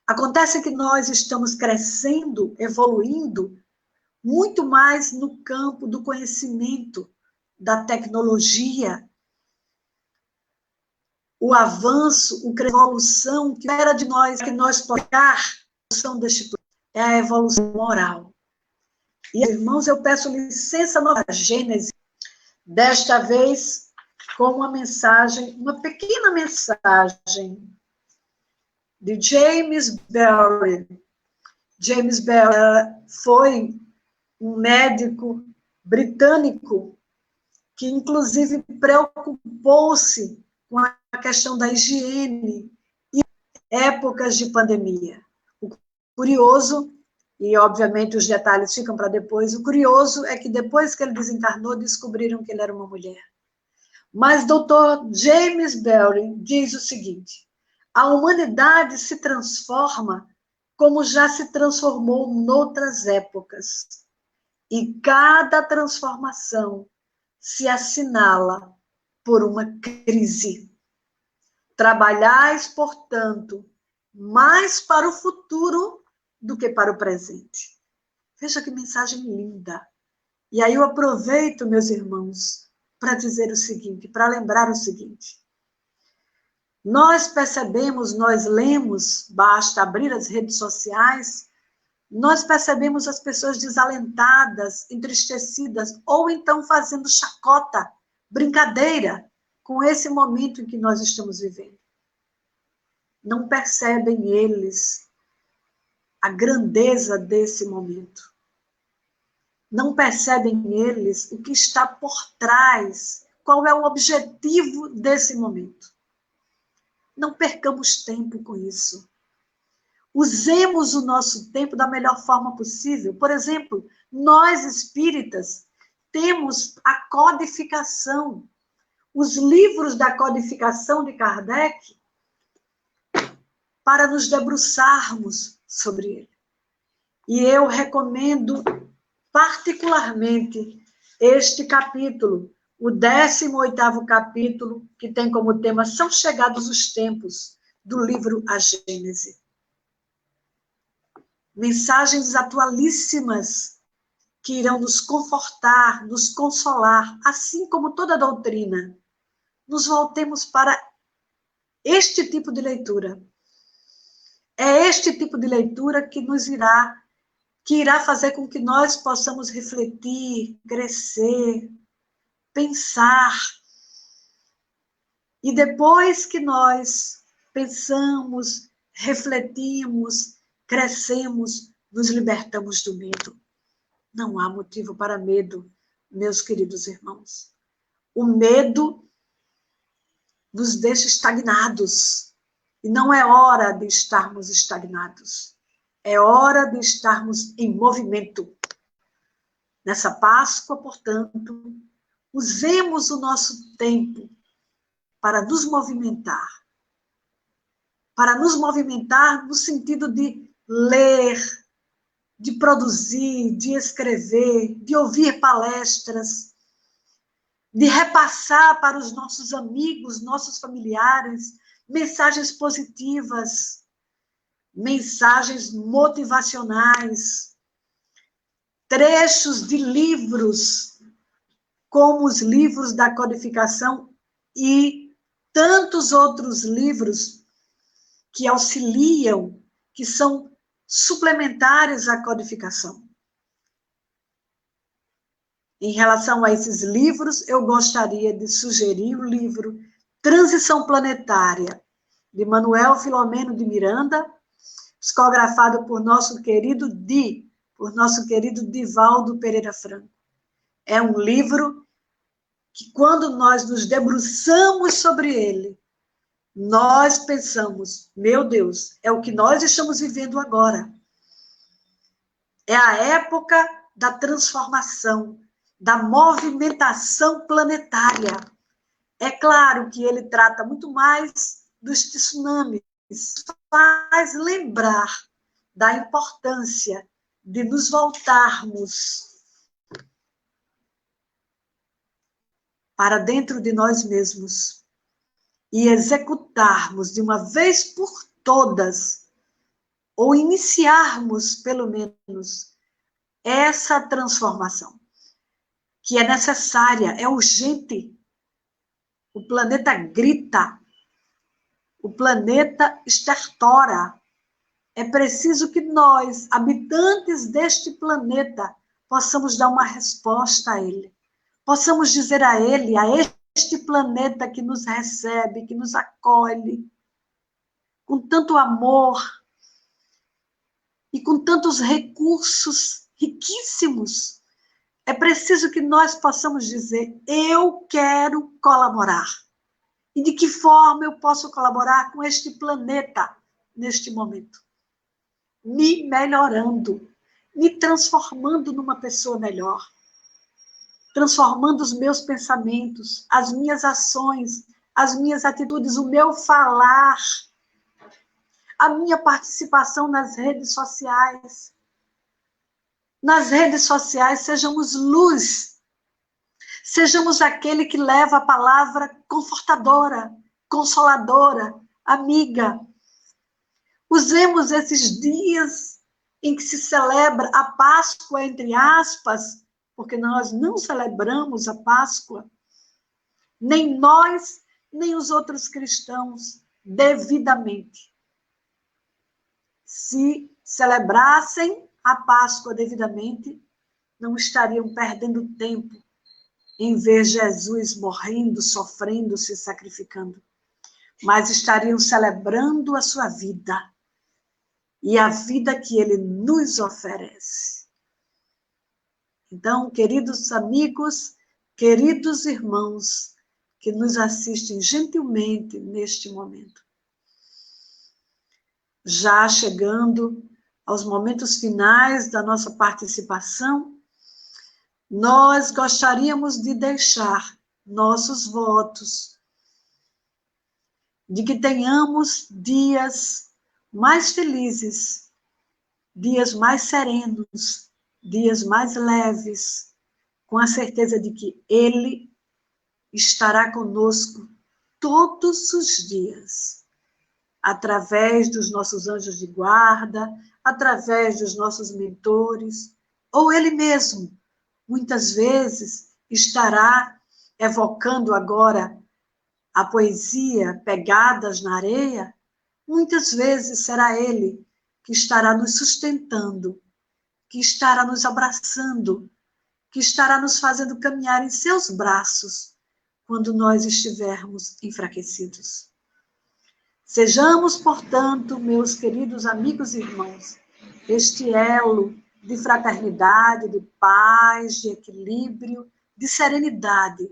S2: Acontece que nós estamos crescendo, evoluindo, muito mais no campo do conhecimento, da tecnologia, o avanço, a evolução que era de nós, que nós tocar, a evolução deste planeta, é a evolução moral. E, irmãos, eu peço licença nova Gênesis, desta vez com uma mensagem, uma pequena mensagem de James Barrie. James Barrie foi um médico britânico que, inclusive, preocupou-se com a questão da higiene e épocas de pandemia. O curioso, e obviamente os detalhes ficam para depois, o curioso é que depois que ele desencarnou, descobriram que ele era uma mulher. Mas Dr. James Barrie diz o seguinte: a humanidade se transforma como já se transformou noutras épocas. E cada transformação se assinala por uma crise. Trabalhais, portanto, mais para o futuro do que para o presente. Veja que mensagem linda. E aí eu aproveito, meus irmãos, para dizer o seguinte, para lembrar o seguinte. Nós percebemos, nós lemos, basta abrir as redes sociais, nós percebemos as pessoas desalentadas, entristecidas, ou então fazendo chacota, brincadeira, com esse momento em que nós estamos vivendo. Não percebem eles a grandeza desse momento. Não percebem eles o que está por trás, qual é o objetivo desse momento. Não percamos tempo com isso. Usemos o nosso tempo da melhor forma possível. Por exemplo, nós espíritas temos a codificação, os livros da codificação de Kardec, para nos debruçarmos sobre ele. E eu recomendo particularmente este capítulo, o 18º capítulo, que tem como tema São Chegados os Tempos, do livro A Gênese. Mensagens atualíssimas que irão nos confortar, nos consolar, assim como toda a doutrina. Nos voltemos para este tipo de leitura. É este tipo de leitura que irá fazer com que nós possamos refletir, crescer, pensar. E depois que nós pensamos, refletimos, crescemos, nos libertamos do medo. Não há motivo para medo, meus queridos irmãos. O medo nos deixa estagnados. E não é hora de estarmos estagnados. É hora de estarmos em movimento. Nessa Páscoa, portanto, usemos o nosso tempo para nos movimentar. Para nos movimentar no sentido de ler, de produzir, de escrever, de ouvir palestras, de repassar para os nossos amigos, nossos familiares, mensagens positivas, mensagens motivacionais, trechos de livros, como os livros da codificação e tantos outros livros que auxiliam, que são suplementares à codificação. Em relação a esses livros, eu gostaria de sugerir o livro Transição Planetária, de Manuel Filomeno de Miranda, psicografado por nosso querido Divaldo Pereira Franco. É um livro que, quando nós nos debruçamos sobre ele, nós pensamos, meu Deus, é o que nós estamos vivendo agora. É a época da transformação, da movimentação planetária. É claro que ele trata muito mais dos tsunamis, faz lembrar da importância de nos voltarmos para dentro de nós mesmos, e executarmos de uma vez por todas, ou iniciarmos, pelo menos, essa transformação, que é necessária, é urgente. O planeta grita, o planeta estertora. É preciso que nós, habitantes deste planeta, possamos dar uma resposta a ele. Possamos dizer a ele, a este planeta que nos recebe, que nos acolhe, com tanto amor e com tantos recursos riquíssimos. É preciso que nós possamos dizer, eu quero colaborar. E de que forma eu posso colaborar com este planeta neste momento? Me melhorando, me transformando numa pessoa melhor, transformando os meus pensamentos, as minhas ações, as minhas atitudes, o meu falar, a minha participação nas redes sociais. Nas redes sociais, sejamos luz, sejamos aquele que leva a palavra confortadora, consoladora, amiga. Usemos esses dias em que se celebra a Páscoa, entre aspas, porque nós não celebramos a Páscoa, nem nós, nem os outros cristãos, devidamente. Se celebrassem a Páscoa devidamente, não estariam perdendo tempo em ver Jesus morrendo, sofrendo, se sacrificando, mas estariam celebrando a sua vida e a vida que ele nos oferece. Então, queridos amigos, queridos irmãos que nos assistem gentilmente neste momento, já chegando aos momentos finais da nossa participação, nós gostaríamos de deixar nossos votos de que tenhamos dias mais felizes, dias mais serenos, dias mais leves, com a certeza de que Ele estará conosco todos os dias, através dos nossos anjos de guarda, através dos nossos mentores, ou Ele mesmo, muitas vezes, estará evocando agora a poesia Pegadas na Areia, muitas vezes será Ele que estará nos sustentando, que estará nos abraçando, que estará nos fazendo caminhar em seus braços quando nós estivermos enfraquecidos. Sejamos, portanto, meus queridos amigos e irmãos, este elo de fraternidade, de paz, de equilíbrio, de serenidade.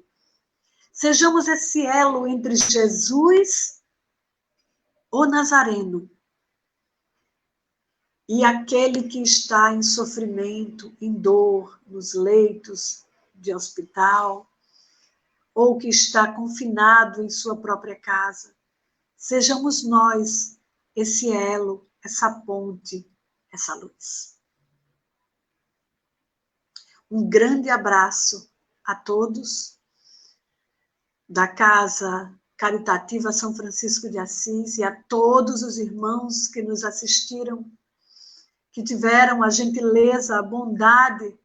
S2: Sejamos esse elo entre Jesus, o Nazareno, e aquele que está em sofrimento, em dor, nos leitos de hospital, ou que está confinado em sua própria casa. Sejamos nós esse elo, essa ponte, essa luz. Um grande abraço a todos da Casa Caritativa São Francisco de Assis e a todos os irmãos que nos assistiram, que tiveram a gentileza, a bondade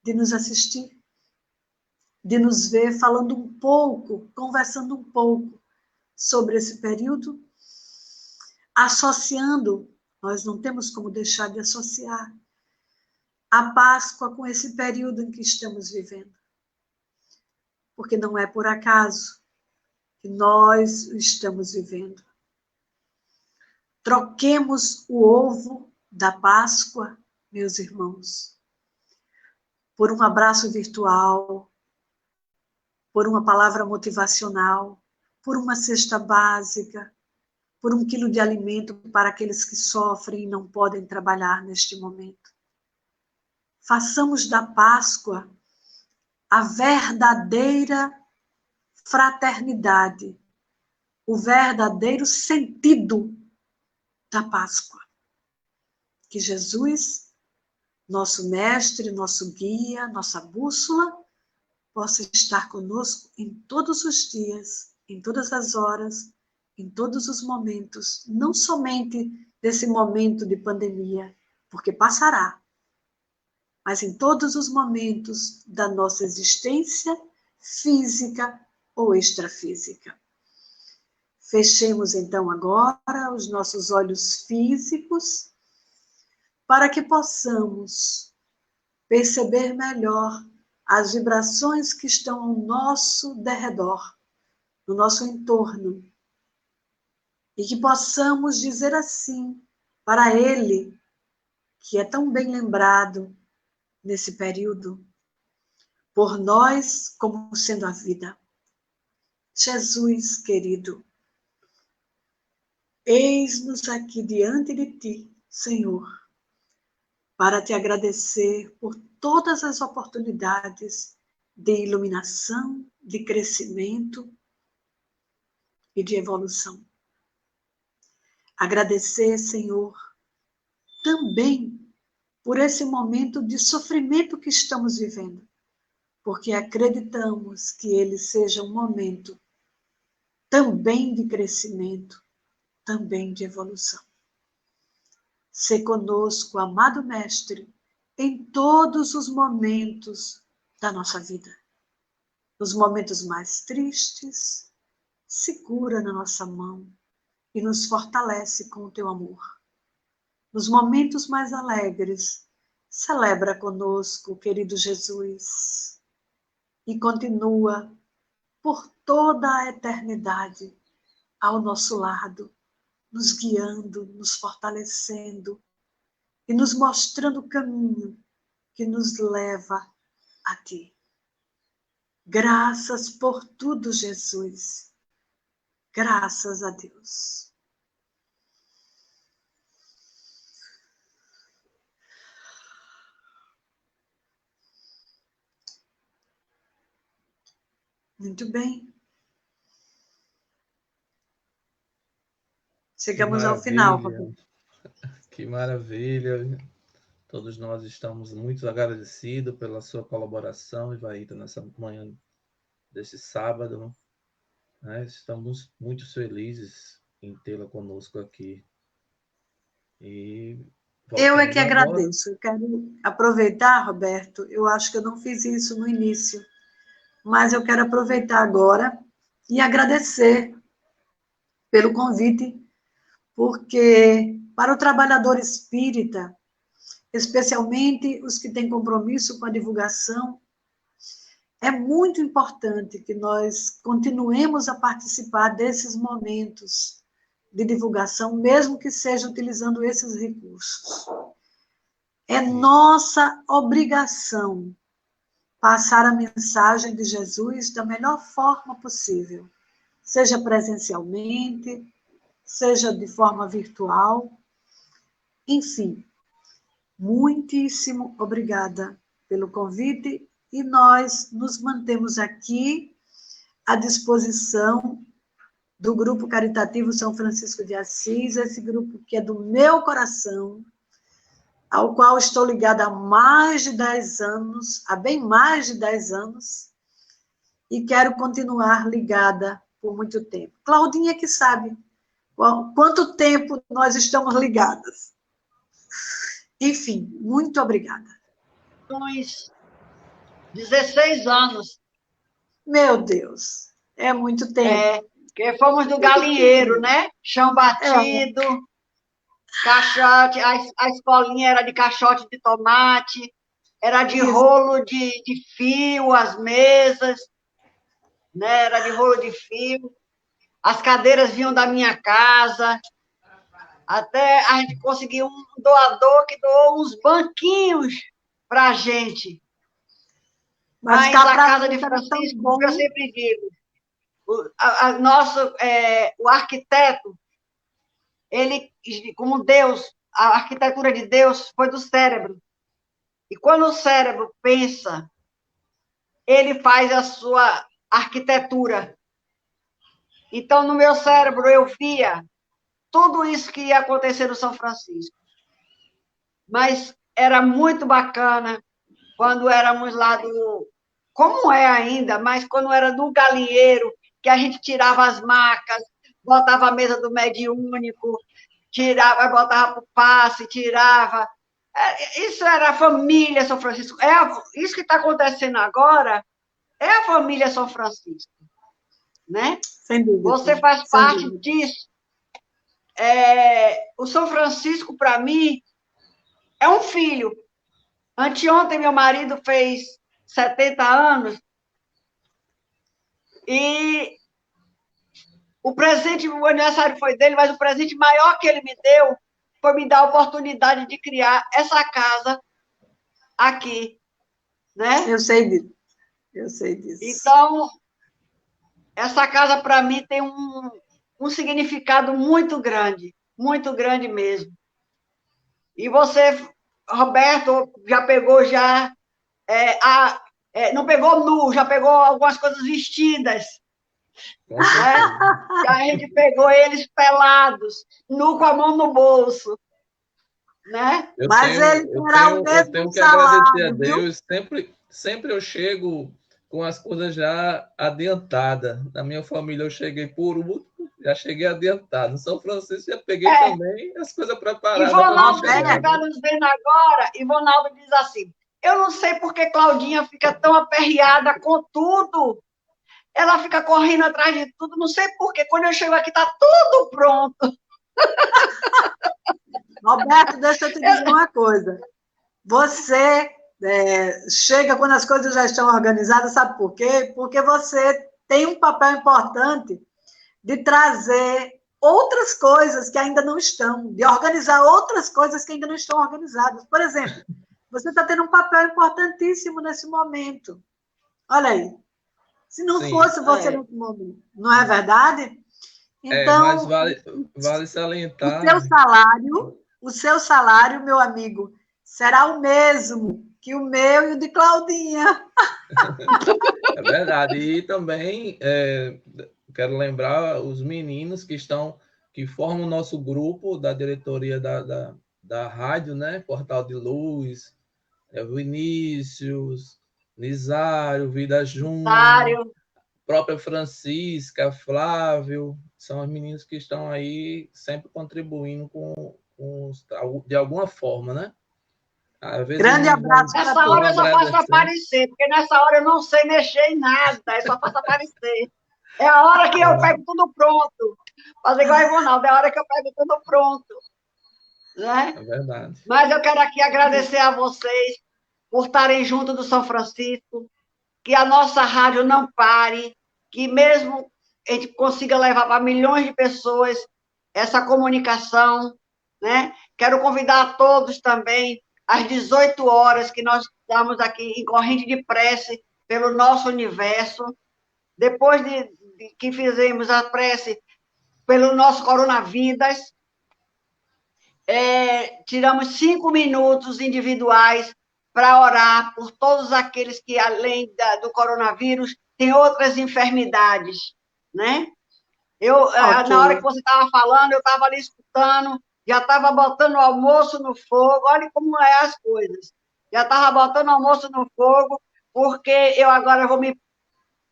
S2: de nos assistir, de nos ver falando um pouco, conversando um pouco sobre esse período, associando, nós não temos como deixar de associar, a Páscoa com esse período em que estamos vivendo. Porque não é por acaso que nós estamos vivendo. Troquemos o ovo da Páscoa, meus irmãos, por um abraço virtual, por uma palavra motivacional, por uma cesta básica, por 1 quilo de alimento para aqueles que sofrem e não podem trabalhar neste momento. Façamos da Páscoa a verdadeira fraternidade, o verdadeiro sentido da Páscoa. Que Jesus, nosso mestre, nosso guia, nossa bússola, possa estar conosco em todos os dias em todas as horas, em todos os momentos, não somente desse momento de pandemia, porque passará, mas em todos os momentos da nossa existência física ou extrafísica. Fechemos então agora os nossos olhos físicos para que possamos perceber melhor as vibrações que estão ao nosso derredor, no nosso entorno, e que possamos dizer assim para Ele, que é tão bem lembrado nesse período, por nós como sendo a vida. Jesus querido, eis-nos aqui diante de Ti, Senhor, para Te agradecer por todas as oportunidades de iluminação, de crescimento e de evolução. Agradecer, Senhor, também por esse momento de sofrimento que estamos vivendo, porque acreditamos que ele seja um momento também de crescimento, também de evolução. Sê conosco, amado Mestre, em todos os momentos da nossa vida. Nos momentos mais tristes, segura na nossa mão e nos fortalece com o teu amor. Nos momentos mais alegres, celebra conosco, querido Jesus, e continua por toda a eternidade ao nosso lado, nos guiando, nos fortalecendo e nos mostrando o caminho que nos leva a Ti. Graças por tudo, Jesus. Graças a Deus. Muito bem. Chegamos ao final, Roberto.
S3: Que maravilha. Todos nós estamos muito agradecidos pela sua colaboração, Ivaíta, nessa manhã deste sábado. Né? Estamos muito felizes em tê-la conosco aqui. E
S2: eu é que
S3: agora.
S2: agradeço. Eu quero aproveitar, Roberto, eu acho que eu não fiz isso no início, mas eu quero aproveitar agora e agradecer pelo convite, porque para o trabalhador espírita, especialmente os que têm compromisso com a divulgação, é muito importante que nós continuemos a participar desses momentos de divulgação, mesmo que seja utilizando esses recursos. É nossa obrigação passar a mensagem de Jesus da melhor forma possível, seja presencialmente, seja de forma virtual, enfim. Muitíssimo obrigada pelo convite e nós nos mantemos aqui à disposição do Grupo Caritativo São Francisco de Assis, esse grupo que é do meu coração, ao qual estou ligada há mais de 10 anos, há bem mais de 10 anos, e quero continuar ligada por muito tempo. Claudinha que sabe quanto tempo nós estamos ligadas. Enfim, muito obrigada.
S1: Uns 16 anos.
S2: Meu Deus, é muito tempo.
S1: Porque fomos do galinheiro, né? Chão batido, caixote, a escolinha era de caixote de tomate, era de rolo de fio, as mesas, né? Era de rolo de fio. As cadeiras vinham da minha casa. Até a gente conseguiu um doador que doou uns banquinhos para a gente. Mas a casa de Francisco, eu sempre digo, o arquiteto, ele, como Deus, a arquitetura de Deus foi do cérebro. E quando o cérebro pensa, ele faz a sua arquitetura. Então, no meu cérebro, eu via tudo isso que ia acontecer no São Francisco. Mas era muito bacana quando éramos lá do... Como é ainda, mas quando era do galinheiro, que a gente tirava as macas, botava a mesa do mediúnico, tirava, botava para o passe, tirava. Isso era a família São Francisco. Isso que está acontecendo agora é a família São Francisco, né?
S2: Sem dúvida.
S1: Você faz parte disso. O São Francisco, para mim, é um filho. Anteontem, meu marido fez 70 anos e o presente, o aniversário foi dele, mas o presente maior que ele me deu foi me dar a oportunidade de criar essa casa aqui, né?
S2: Eu sei disso. Eu sei disso.
S1: Então, essa casa, para mim, tem um significado muito grande mesmo. E você, Roberto, já pegou não pegou nu, já pegou algumas coisas vestidas. Né? E a gente pegou eles pelados, nu com a mão no bolso. Né?
S3: Eu tenho que agradecer a Deus. Sempre eu chego com as coisas já adiantadas. Na minha família eu cheguei por último, já cheguei adiantado. No São Francisco já peguei também as coisas preparadas.
S1: Ivonaldo está nos vendo agora, Ivonaldo diz assim, eu não sei por que Claudinha fica tão aperreada com tudo. Ela fica correndo atrás de tudo, não sei por quê. Quando eu chego aqui, está tudo pronto.
S2: Roberto, deixa eu te dizer uma coisa. Você chega quando as coisas já estão organizadas, sabe por quê? Porque você tem um papel importante de trazer outras coisas que ainda não estão, de organizar outras coisas que ainda não estão organizadas. Por exemplo, você está tendo um papel importantíssimo nesse momento. Olha aí. Se não fosse você nesse momento, não é verdade? Então,
S3: mas vale salientar...
S2: O seu salário, meu amigo, será o mesmo que o meu e o de Claudinha.
S3: É verdade. E também quero lembrar os meninos que formam o nosso grupo da diretoria da rádio, né? Portal de Luz, Vinícius, Nisário, Vida Júnior, própria Francisca, Flávio, são os meninos que estão aí sempre contribuindo de alguma forma, né?
S2: Grande abraço.
S1: Nessa hora eu só faço aparecer, porque nessa hora eu não sei mexer em nada, eu só faço aparecer. É a hora que eu pego tudo pronto. Fazer igual a Ivonaldo, é a hora que eu pego tudo pronto. Né?
S3: É verdade.
S1: Mas eu quero aqui agradecer a vocês por estarem junto do São Francisco, que a nossa rádio não pare, que mesmo a gente consiga levar para milhões de pessoas essa comunicação, né? Quero convidar a todos também, às 18 horas, que nós estamos aqui em corrente de prece pelo nosso universo. Depois de que fizemos a prece pelo nosso coronavidas, tiramos 5 minutos individuais para orar por todos aqueles que, além do coronavírus, têm outras enfermidades, né? Na hora que você estava falando, eu estava ali escutando, já estava botando o almoço no fogo, olha como é as coisas. Já estava botando o almoço no fogo, porque eu agora vou me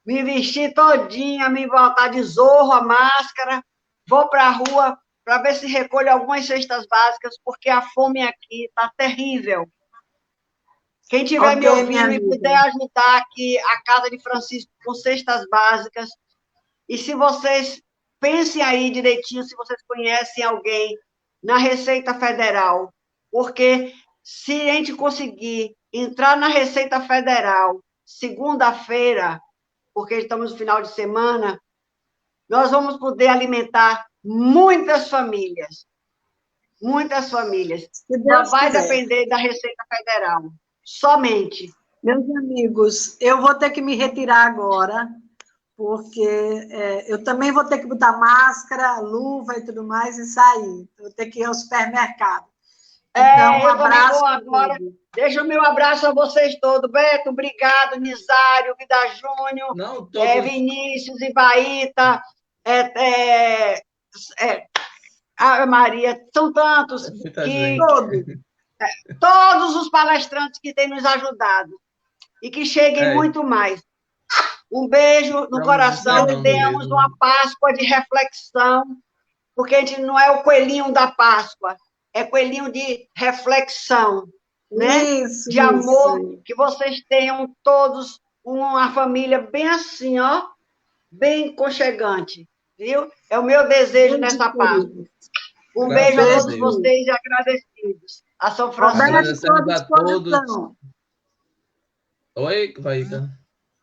S1: vestir todinha, me botar de zorro, a máscara, vou para a rua para ver se recolho algumas cestas básicas, porque a fome aqui está terrível. Quem estiver me ouvindo e puder ajudar aqui a Casa de Francisco com cestas básicas, e se vocês pensem aí direitinho, se vocês conhecem alguém na Receita Federal, porque se a gente conseguir entrar na Receita Federal segunda-feira, porque estamos no final de semana, nós vamos poder alimentar muitas famílias. Muitas famílias. Só vai depender da Receita Federal. Somente.
S2: Meus amigos, eu vou ter que me retirar agora, porque eu também vou ter que botar máscara, luva e tudo mais e sair. Eu vou ter que ir ao supermercado. Então, um abraço
S1: agora. Deixa o meu abraço a vocês todos. Beto, obrigado. Nisário, Vida Júnior, Vinícius, Ibaíta, Maria, são tantos que todos os palestrantes que têm nos ajudado e que cheguem muito mais. Um beijo no
S3: Estamos
S1: coração.
S3: encerrando
S1: Temos
S3: mesmo.
S1: uma Páscoa de reflexão, porque a gente não é o coelhinho da Páscoa, é coelhinho de reflexão, né?
S2: Isso,
S1: De amor,
S2: isso.
S1: que vocês tenham todos uma família bem assim, ó, bem conchegante, viu? É o meu desejo
S2: Beijo,
S1: nessa Páscoa.
S2: querido.
S1: Um
S3: Graças
S1: beijo a
S3: a
S1: todos
S3: Deus.
S1: vocês e agradecidos. A São Francisco.
S2: Roberto, estou à
S3: Agradecemos a todos.
S2: disposição.
S3: Oi, Vaíca.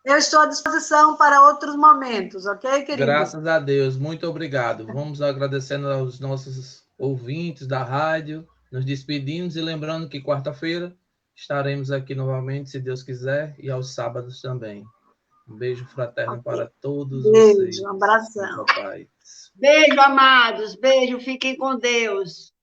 S2: Eu estou à disposição para outros momentos, ok, querido?
S3: Graças a Deus, muito obrigado. Vamos agradecendo aos nossos ouvintes da rádio, nos despedimos e lembrando que quarta-feira estaremos aqui novamente, se Deus quiser, e aos sábados também. Um beijo fraterno para todos vocês.
S2: Beijo, um abração.
S3: Papai.
S1: Beijo, amados. Beijo. Fiquem com Deus.